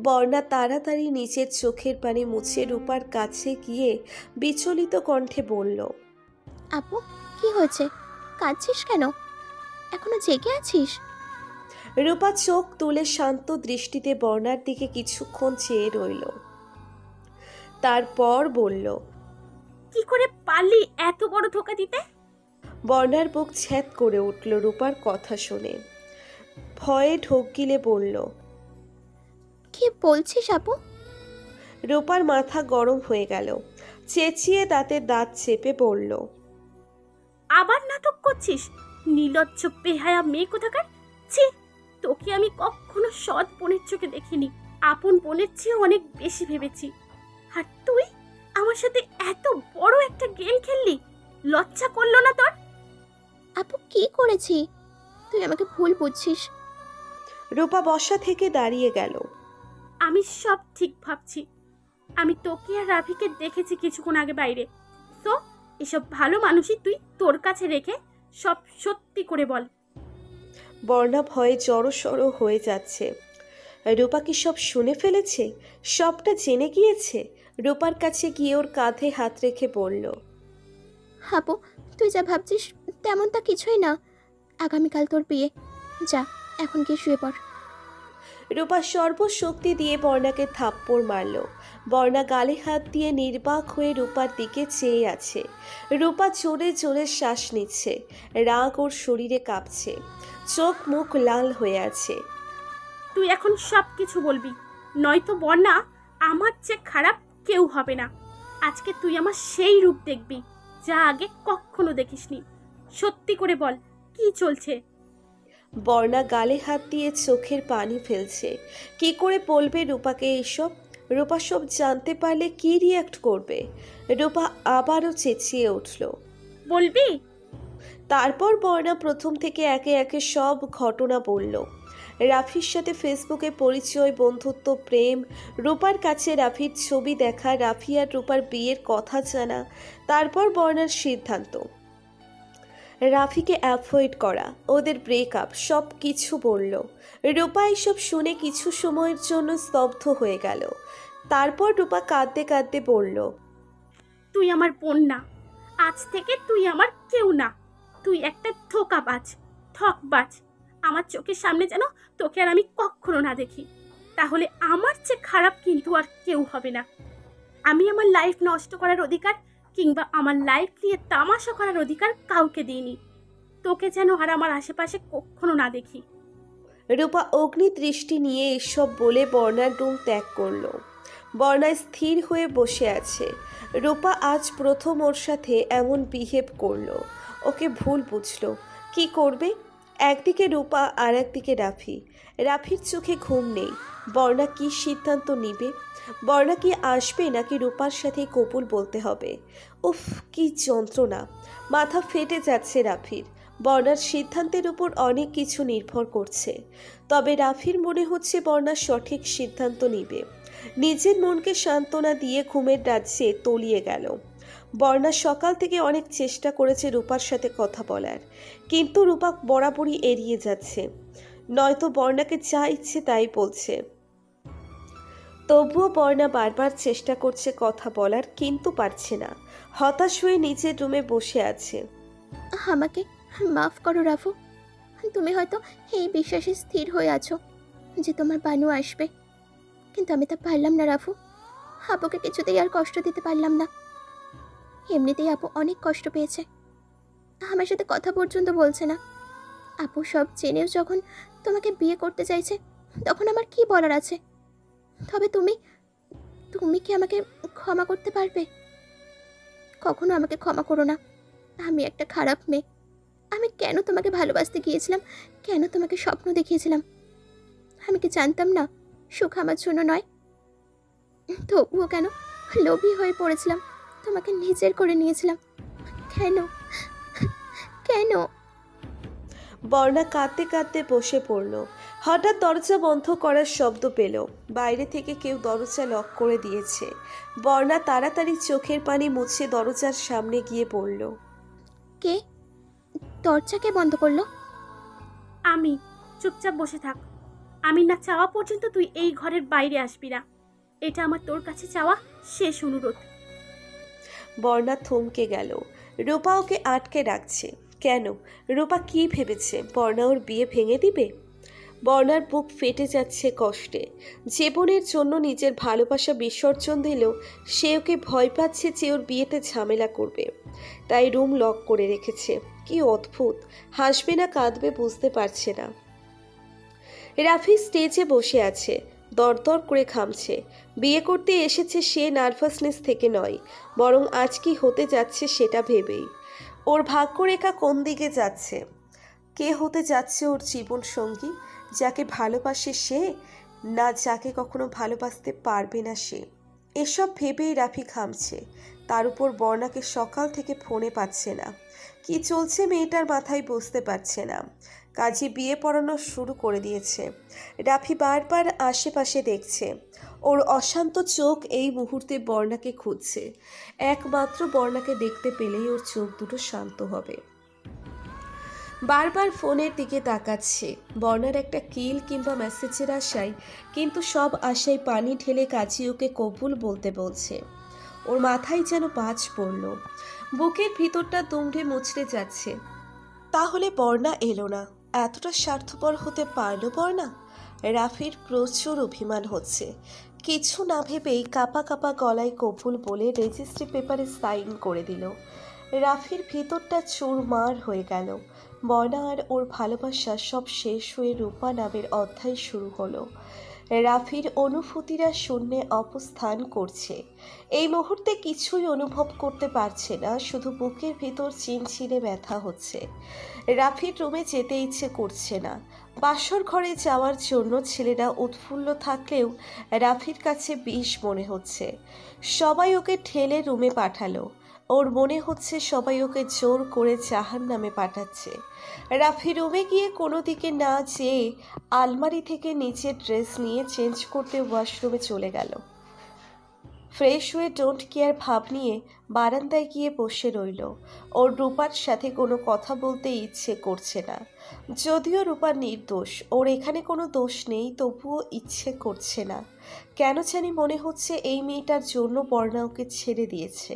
বর্ণা তাড়াতাড়ি নিচের চোখের পানি মুছে রূপার কাছে গিয়ে বিচলিত কণ্ঠে বলল, আপু, কি হয়েছে? কাঁদছিস কেন? এখনো জেগে আছিস? রূপা চোখ তুলে শান্ত দৃষ্টিতে বর্ণার দিকে কিছুক্ষণ চেয়ে রইল। তারপর বলল, কি করে পারলি এত বড় ধোকা দিতে? বর্ণার বুক ছ্যাদ করে উঠল রূপার কথা শুনে। ভয়ে ঢোক গিলে বলল, কি বলছিস আপু? রূপার মাথা গরম হয়ে গেল। চেঁচিয়ে দাঁতে দাঁত চেপে বলল, আবার নাটক করছিস? নির্লজ্জ বেহায়া মেয়ে কোথাকার! ছি, তোকে আমি কখনো সৎ বোনের চোখে দেখিনি, আপন বোনের চেয়ে অনেক বেশি ভেবেছি। আর তুই আমার সাথে এত বড় একটা গেম খেললি, লজ্জা করলো না তোর? আপু, কি করেছি? তুই আমাকে ভুল বুঝছিস। রূপা বসা থেকে দাঁড়িয়ে গেল। আমি সব ঠিক ভাবছি। আমি তোকে আর রাভিকে দেখেছি কিছুক্ষণ আগে বাইরে। তো এসব ভালো মানুষই তুই তোর কাছে রেখে সব সত্যি করে বল। বর্ণা ভয়ে জড়সড় হয়ে যাচ্ছে। রূপা কি সব শুনে ফেলেছে? সবটা জেনে গিয়েছে? রূপার কাছে গিয়ে ওর কাঁধে হাত রেখে বলল, আপু, তুই যা ভাবছিস তেমনটা কিছুই না। আগামীকাল তোর বিয়ে, যা এখন গিয়ে শুয়ে পড়। রূপা সর্বশক্তি দিয়ে বর্ণাকে থাপ্পড় মারল। বর্ণা গালে হাত দিয়ে নির্বাক হয়ে রূপার দিকে চেয়ে আছে। রূপা জোরে জোরে শ্বাস নিচ্ছে, রাগ ওর শরীরে কাঁপছে, চোখ মুখ লাল হয়ে আছে। তুই এখন সব কিছু বলবি, নয়তো বর্ণা আমার চেয়ে খারাপ কেউ হবে না। আজকে তুই আমার সেই রূপ দেখবি যা আগে কখনো দেখিসনি। সত্যি করে বল, কি চলছে? বর্ণা গালে হাত দিয়ে চোখের পানি ফেলছে। কি করে বলবে রূপাকে এইসব? রূপা সব জানতে পারলে কি রিয়াক্ট করবে? রূপা আবারও চেঁচিয়ে উঠল। বলবি? তারপর বর্ণা প্রথম থেকে একে একে সব ঘটনা বলল। রাফির সাথে ফেসবুকে পরিচয়, বন্ধুত্ব, প্রেম, রূপার কাছে রাফির ছবি দেখা, রাফি আর রূপার বিয়ের কথা জানা, তারপর বর্ণার সিদ্ধান্ত রাফিকে অ্যাভয়েড করা, ওদের ব্রেকআপ, সব কিছু বলল। রূপা এসব শুনে কিছু সময়ের জন্য স্তব্ধ হয়ে গেল। তারপর রূপা কাঁদতে কাঁদতে বলল, তুই আমার বোন না, আজ থেকে তুই আমার কেউ না। তুই একটা ধোঁকাবাজ, ঠকবাজ। আমার চোখের সামনে যেন তোকে আর আমি কখনো না দেখি। তাহলে আমার চেয়ে খারাপ কিন্তু আর কেউ হবে না। আমি আমার লাইফ নষ্ট করার অধিকার কিংবা আমার লাইফ নিয়ে তামাশা করার অধিকার কাউকে দিইনি। তোকে যেন আর আমার আশেপাশে কখনো না দেখি। রূপা অগ্নি দৃষ্টি নিয়ে এসব বলে বর্ণার রুম ত্যাগ করলো। বর্ণা স্থির হয়ে বসে আছে। রূপা আজ প্রথম ওর সাথে এমন বিহেভ করলো। ওকে ভুল বুঝলো। কি করবে? একদিকে রূপা আর একদিকে রাফি। রাফির চোখে ঘুম নেই। বর্ণা কি সিদ্ধান্ত নিবে? বর্ণা কি আসবে নাকি রূপার সাথে কবুল বলতে হবে? উফ, কি যন্ত্রণা! মাথা ফেটে যাচ্ছে রাফির। বর্ণার সিদ্ধান্তের উপর অনেক কিছু নির্ভর করছে। তবে রাফির মনে হচ্ছে বর্ণা সঠিক সিদ্ধান্ত নিবে। নিজের মনকে সান্ত্বনা দিয়ে ঘুমের রাজ্যে তলিয়ে গেল। বর্ণা সকাল থেকে অনেক চেষ্টা করেছে রূপার সাথে কথা বলার, কিন্তু রূপা বরাবরই এড়িয়ে যাচ্ছে, নয়তো বর্ণাকে যা ইচ্ছে তাই বলছে। তবুও বর্ণা বারবার চেষ্টা করছে কথা বলার, কিন্তু পারছে না। হতাশ হয়ে নিজের রুমে বসে আছে। আমাকে মাফ করো রাফু। তুমি হয়তো এই বিশ্বাসে স্থির হয়ে আছো যে তোমার বানু আসবে, কিন্তু আমি তা পারলাম না রাফু। আপুকে কিছুতেই আর কষ্ট দিতে পারলাম না। এমনিতেই আপু অনেক কষ্ট পেয়েছে, আমার সাথে কথা পর্যন্ত বলছে না। আপু সব জেনেও যখন তোমাকে বিয়ে করতে চাইছে, তখন আমার কি বলার আছে? তবে তুমি তুমি কি আমাকে ক্ষমা করতে পারবে? কখনো আমাকে ক্ষমা করো না। আমি একটা খারাপ মেয়ে। আমি কেন তোমাকে ভালোবাসতে গিয়েছিলাম, কেন তোমাকে স্বপ্ন দেখিয়েছিলাম? আমি কি জানতাম না সুখ আমার জন্য নয়? তবুও কেন লোভী হয়ে পড়েছিলাম, তোমাকে নিজের করে নিয়েছিলাম। কেন কেন? বর্ণা কাঁদতে কাঁদতে বসে পড়ল। হঠাৎ দরজা বন্ধ করার শব্দ পেল। বাইরে থেকে কেউ দরজা লক করে দিয়েছে। বর্ণা তাড়াতাড়ি চোখের পানি মুছে দরজার সামনে গিয়ে পড়ল। কে? দরজা কে বন্ধ করলো? আমি। চুপচাপ বসে থাক। আমি না চাওয়া পর্যন্ত তুই এই ঘরের বাইরে আসবি না। এটা আমার তোর কাছে চাওয়া শেষ অনুরোধ। বর্ণা থমকে গেল। রূপা ওকে আটকে রাখছে কেন? রূপা কি ভেবেছে বর্ণা ওর বিয়ে ভেঙে দিবে? বর্ণার বুক ফেটে যাচ্ছে কষ্টে। জীবনের জন্য নিজের ভালোবাসা বিসর্জন দিলেও সে ওকে ভয় পাচ্ছে যে ওর বিয়েতে ঝামেলা করবে, তাই রুম লক করে রেখেছে। কি অদ্ভুত! হাসবে না কাঁদবে বুঝতে পারছে না। রাফি স্টেজে বসে আছে, দরদর করে ঘামছে। বিয়ে করতে এসেছে সে নার্ভাসনেস থেকে নয়, বরং আজ কি হতে যাচ্ছে সেটা ভেবেই। ওর ভাগ্যরেখা কোন দিকে যাচ্ছে? কে হতে যাচ্ছে ওর জীবন সঙ্গী? যাকে ভালোবাসে সে, না যাকে কখনো ভালোবাসতে পারবে না সে? এসব ভেবেই রাফি ঘামছে। তার উপর বর্ণাকে সকাল থেকে ফোনে পাচ্ছে না। কি চলছে মেয়েটার মাথায় বুঝতে পারছে না। কাজে বিয়ে পড়ানো শুরু করে দিয়েছে। রাফি বারবার আশেপাশে দেখছে। ওর অশান্ত চোখ এই মুহূর্তে বর্ণাকে খুঁজছে। একমাত্র বর্ণাকে দেখতে পেলেই ওর চোখ দুটো শান্ত হবে। বারবার ফোনের দিকে তাকাচ্ছে বর্ণার একটা কিল কিংবা মেসেজের আশায়, কিন্তু সব আশায় পানি ঢেলে কাজী ওকে কবুল বলতে বলছে। ওর মাথায় যেন বাজ পড়ল। বুকের ভিতরটা দুমড়ে মুচড়ে যাচ্ছে। তাহলে বর্ণা এলো না, এতটা স্বার্থপর হতে পারলো বর্ণা? রাফির প্রচুর অভিমান হচ্ছে। কিছু না ভেবেই কাপা কাপা গলায় কবুল বলে রেজিস্ট্রি পেপারে সাইন করে দিল। রাফির ভিতরটা চুরমার হয়ে গেল। বর্ণা আর ওর ভালোবাসা সব শেষ হয়ে রূপা নামের অধ্যায় শুরু হলো। রাফির অনুভূতিরা শূন্যে অবস্থান করছে। এই মুহূর্তে কিছুই অনুভব করতে পারছে না, শুধু বুকের ভিতর চিনচিনে ব্যথা হচ্ছে। রাফির রুমে যেতে ইচ্ছে করছে না। বাসর ঘরে যাওয়ার জন্য ছেলেরা উৎফুল্ল থাকলেও রাফির কাছে বিষ মনে হচ্ছে। সবাই ওকে ঠেলে রুমে পাঠালো। ওর মনে হচ্ছে সবাই ওকে জোর করে জাহান্নামে পাঠাচ্ছে। রাফি রুমে গিয়ে কোনো দিকে না যেয়ে আলমারি থেকে নিচের ড্রেস নিয়ে চেঞ্জ করতে ওয়াশরুমে চলে গেল। ফ্রেশ হয়ে ডোন্ট কেয়ার ভাব নিয়ে বারান্দায় গিয়ে বসে রইল। ওর রূপার সাথে কোনো কথা বলতে ইচ্ছে করছে না। যদিও রূপা নির্দোষ, ওর এখানে কোনো দোষ নেই, তবুও ইচ্ছে করছে না। কেন জানি মনে হচ্ছে এই মেয়েটার জন্য বর্ণা ওকে ছেড়ে দিয়েছে।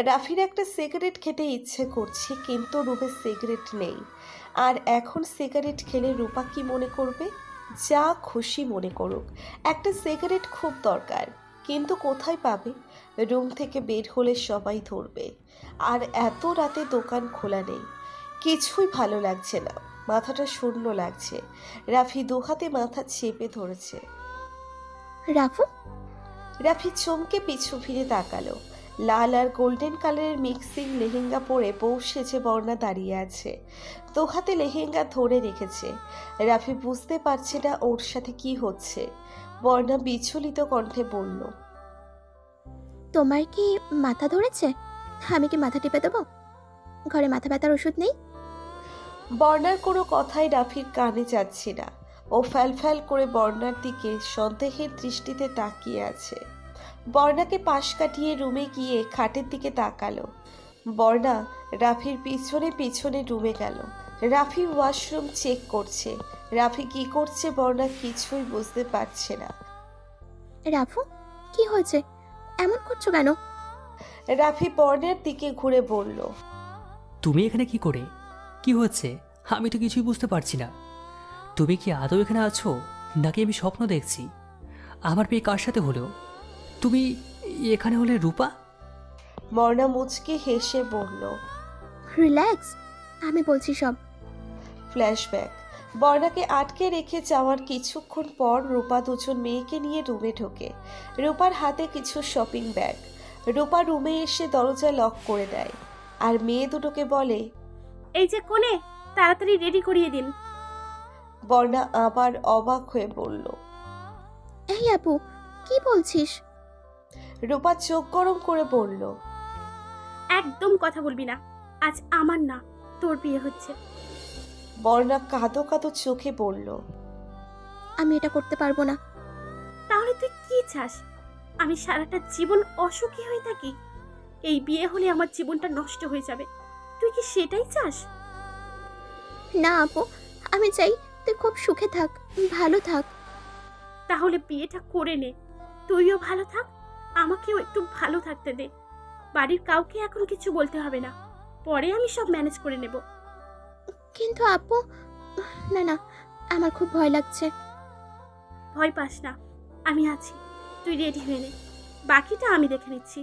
রাফির একটা সিগারেট খেতে ইচ্ছে করছে, কিন্তু রুমে সিগারেট নেই। আর এখন সিগারেট খেলে রূপা কি মনে করবে? যা খুশি মনে করুক, একটা সিগারেট খুব দরকার, কিন্তু কোথায় পাবে? রুম থেকে বের হলে সবাই ধরবে। আর এত রাতে দোকান খোলা নেই। কিছুই ভালো লাগছে না, মাথাটা শূন্য লাগছে। রাফি দুহাতে মাথা চেপে ধরেছে। রাফু, রাফি চমকে পিছু ফিরে তাকালো। লাল আর গোল্ডেন কালারের মিক্সিং লেহেঙ্গা পরে বউ সেজে বর্ণা দাঁড়িয়ে আছে। দুহাতে লেহেঙ্গা ধরে রেখেছে। রাফি বুঝতে পারছে না ওর সাথে কি হচ্ছে। বর্ণা বিচলিত কণ্ঠে বলল, তোমার কি মাথা ধরেছে? আমি কি মাথা টিপে দেবো? ঘরে মাথা ব্যথার ওষুধ নেই? বর্ণার কোনো কথাই রাফির কানে যাচ্ছে না। ও ফ্যাল করে বর্ণার দিকে সন্দেহের দৃষ্টিতে তাকিয়ে আছে। বর্ণাকে পাশ কাটিয়ে রুমে গিয়ে খাটের দিকে তাকালো। বর্ণা রাফির পিছনে পিছনে রুমে গেল। রাফি ওয়াশরুম চেক করছে। রাফি কি করছে বর্ণা কিছুই বুঝতে পারছে না। রাফু, কি হয়েছে? এমন করছো কেন? রাফি বর্ণার দিকে ঘুরে বলল, তুমি এখানে কি করে? কি হচ্ছে? আমি তো কিছুই বুঝতে পারছি না। তুমি কি আদৌ এখানে আছো, নাকি আমি স্বপ্ন দেখছি? আমার বিয়ে কার সাথে হলো? তুমি এখানে হলে রূপা? বর্ণা মুচকি হেসে বলল, রিল্যাক্স, আমি বলছি সব। ফ্ল্যাশব্যাক। বর্ণাকে আটকে রেখে যাওয়ার কিছুক্ষণ পর রূপা দুজন মেয়েকে নিয়ে রুমে ঢোকে। রূপার হাতে কিছু শপিং ব্যাগ। রূপা রুমে এসে দরজা লক করে দেয় আর মেয়ে দুটোকে বলে, এই যে কোণে, তাড়াতাড়ি রেডি করিয়ে দিন। বর্ণা আবার অবাক হয়ে বলল, এই আপু, কি বলছিস? রূপা চোখ গরম করে বলল, একদম কথা বলবি না, আজ আমার না তোর বিয়ে হচ্ছে। বর্ণা কাঁদো কাঁদো চোখে বলল, আমি এটা করতে পারবো না। তাহলে তুই কি চাস? আমি সারাটা জীবন অসুখী হয়ে থাকি? এই বিয়ে হলে আমার জীবনটা নষ্ট হয়ে যাবে। তুই কি সেটাই চাস? না আপু, আমি চাই তুই খুব সুখে থাক, ভালো থাক। তাহলে বিয়েটা করে নে, তুইও ভালো থাক, আমাকেও একটু ভালো থাকতে দে। বাড়ির কাউকে এখন কিছু বলতে হবে না, পরে আমি সব ম্যানেজ করে নেব। কিন্তু আপু, না না, আমার খুব ভয় লাগছে। ভয় পাস না, আমি আছি, তুই রেডি হয়ে নে, বাকিটা আমি দেখে নিচ্ছি।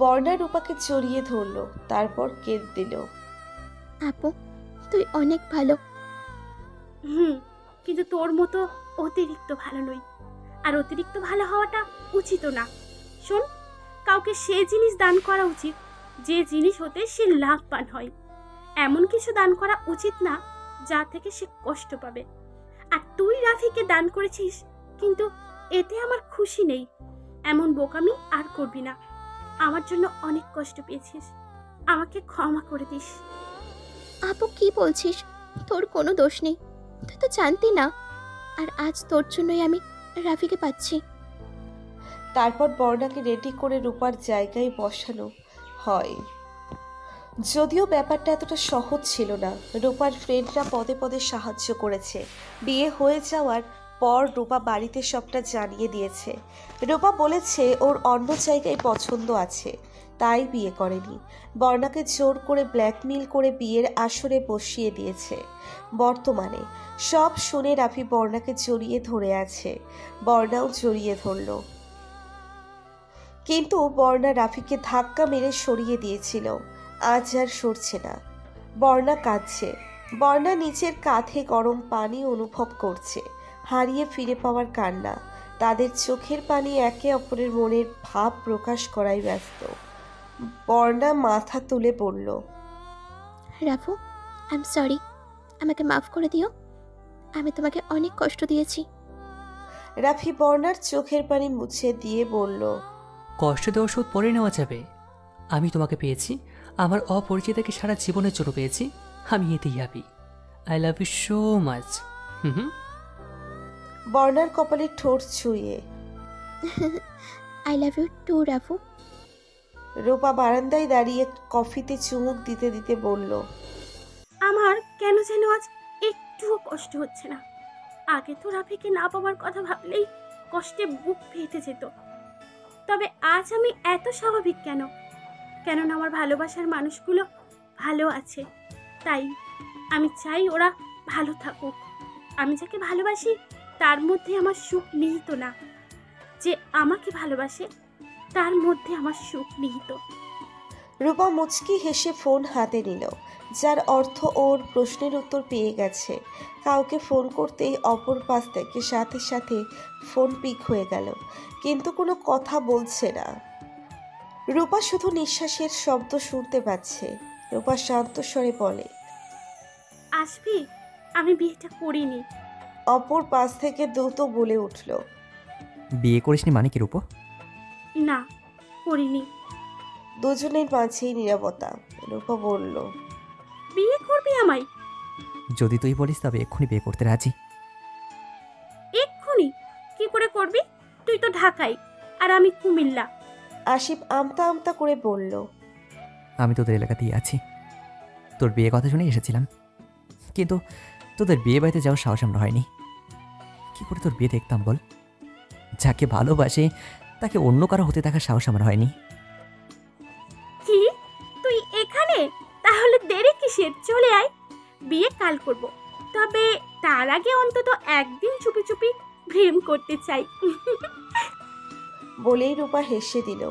বর্ণা রূপাকে জড়িয়ে ধরলো, তারপর কেঁদে দিল। আপু, তুই অনেক ভালো। কিন্তু তোর মতো অতিরিক্ত ভালো নই, আর অতিরিক্ত ভালো হওয়াটা উচিত না। শোন, কাউকে সে জিনিস দান করা উচিত যে জিনিস হতে সে লাভবান হয়। এমন কিছু দান করা উচিত না যা থেকে সে কষ্ট পাবে। আর তুই রাফিকে দান করেছিস, কিন্তু এতে আমার খুশি নেই। এমন বোকামি আর করবি না। আমার জন্য অনেক কষ্ট পেয়েছিস, আমাকে ক্ষমা করে দিস। আপু, কি বলছিস? তোর কোনো দোষ নেই, তুই তো জানতি না। আর আজ তোর জন্যই আমি রাফিকে পাচ্ছি। তারপর বর্ণাকে রেডি করে রূপার জায়গায় বসানো হয়। যদিও ব্যাপারটা এতটা সহজ ছিল না। রূপার ফ্রেন্ডরা পদে পদে সাহায্য করেছে। বিয়ে হয়ে যাওয়ার পর রূপা বাড়িতে সবটা জানিয়ে দিয়েছে। রূপা বলেছে ওর অন্য জায়গায় পছন্দ আছে, তাই বিয়ে করেনি। বর্ণাকে জোর করে ব্ল্যাকমেল করে বিয়ের আসরে বসিয়ে দিয়েছে। বর্তমানে সব শুনে রাফি বর্ণাকে জড়িয়ে ধরে আছে। বর্ণাও জড়িয়ে ধরল, কিন্তু বর্ণা রাফিকে ধাক্কা মেরে সরিয়ে দিয়েছিল। আজ আর সরছে না। বর্ণা কাঁদছে। বর্ণা নিচের কাঁধে গরম পানি অনুভব করছে। হারিয়ে ফিরে পাওয়ার কান্না। তাদের চোখের পানি একে অপরের মনের ভাব প্রকাশ করাই ব্যস্ত। বর্ণা মাথা তুলে বলল, রাফু, আই এম সরি, আমাকে মাফ করে দিও। আমি তোমাকে অনেক কষ্ট দিয়েছি। রাফি বর্ণার চোখের পানি মুছে দিয়ে বলল, কষ্ট দেওয়ার শোধ পরে নেওয়া যাবে। আমি তোমাকে পেয়েছি, আমার অপরিচিতাকে সারা জীবনের জন্য পেয়েছি। আমি এতেই happy. I love you so much. হুম। বর্ণার কপালে ঠোঁট ছুঁয়ে। I love you too Rafu. Rupa বারান্দায় দাঁড়িয়ে কফিতে চুমুক দিতে দিতে বলল, আমার কেন যেন আজ একটুও কষ্ট হচ্ছে না। আগে তো রাফিকে না পাওয়ার কথা ভাবলেই কষ্টে বুক ফেটে যেত, তবে আজ আমি এত স্বাভাবিক কেন? কেননা আমার ভালোবাসার মানুষগুলো ভালো আছে, তাই আমি চাই ওরা ভালো থাকুক। আমি যাকে ভালোবাসি তার মধ্যে আমার সুখ নিহিত না, যে আমাকে ভালোবাসে তার মধ্যে আমার সুখ নিহিত। রূপা মুচকি হেসে ফোন হাতে নিল, যার অর্থ ওর প্রশ্নের উত্তর পেয়ে গেছে। কাউকে ফোন করতেই অপর পাশ থেকে সাথে সাথে ফোন পিক হয়ে গেল, কিন্তু কোনো কথা বলছে না। রূপা শুধু নিঃশ্বাসের শব্দ শুনতে পাচ্ছে। রূপা শান্ত স্বরে বলে, আসবি, আমি বিয়েটা করিনি। অপর পাশ থেকে দ্রুত বলে উঠল, বিয়ে করিসনি মানে কি রূপ? না, করিনি। দুজনের মাঝেই নীরবতা। রূপা বলল, বিয়ে করবি আমায়? যদি তুই বলিস তবে এক্ষুনি বিয়ে করতে রাজি। এক্ষুনি? কি করে করবি? তুই তো ঢাকায় আর আমি কুমিল্লা। আশিফ আমতা আমতা করে বলল, আমি তোদের এলাকাতেই আছি, তোর বিয়ে কথা শুনে এসেছিলাম, কিন্তু তোদের বিয়ে বাড়িতে যাওয়ার সাহস আমরা হয়নি। কি করে তোর বিয়ে দেখতাম বল? যাকে ভালোবাসে তাকে অন্য কারো হতে দেখার সাহস আমার হয়নি। কি, তুই এখানে? তাহলে দেরি কিসের? চলে আয়, বিয়ে কাল করব। তবে তার আগে অন্তত একদিন চুপি চুপি প্রেম করতে চাই। বলেই রূপা হেসে দিল।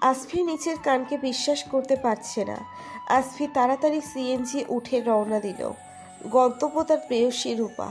আসফি নিচের কানকে বিশ্বাস করতে পারছে না। আসফি তাড়াতাড়ি সিএনজি উঠে রওনা দিল। গন্তব্য তার প্রেয়সী রূপা।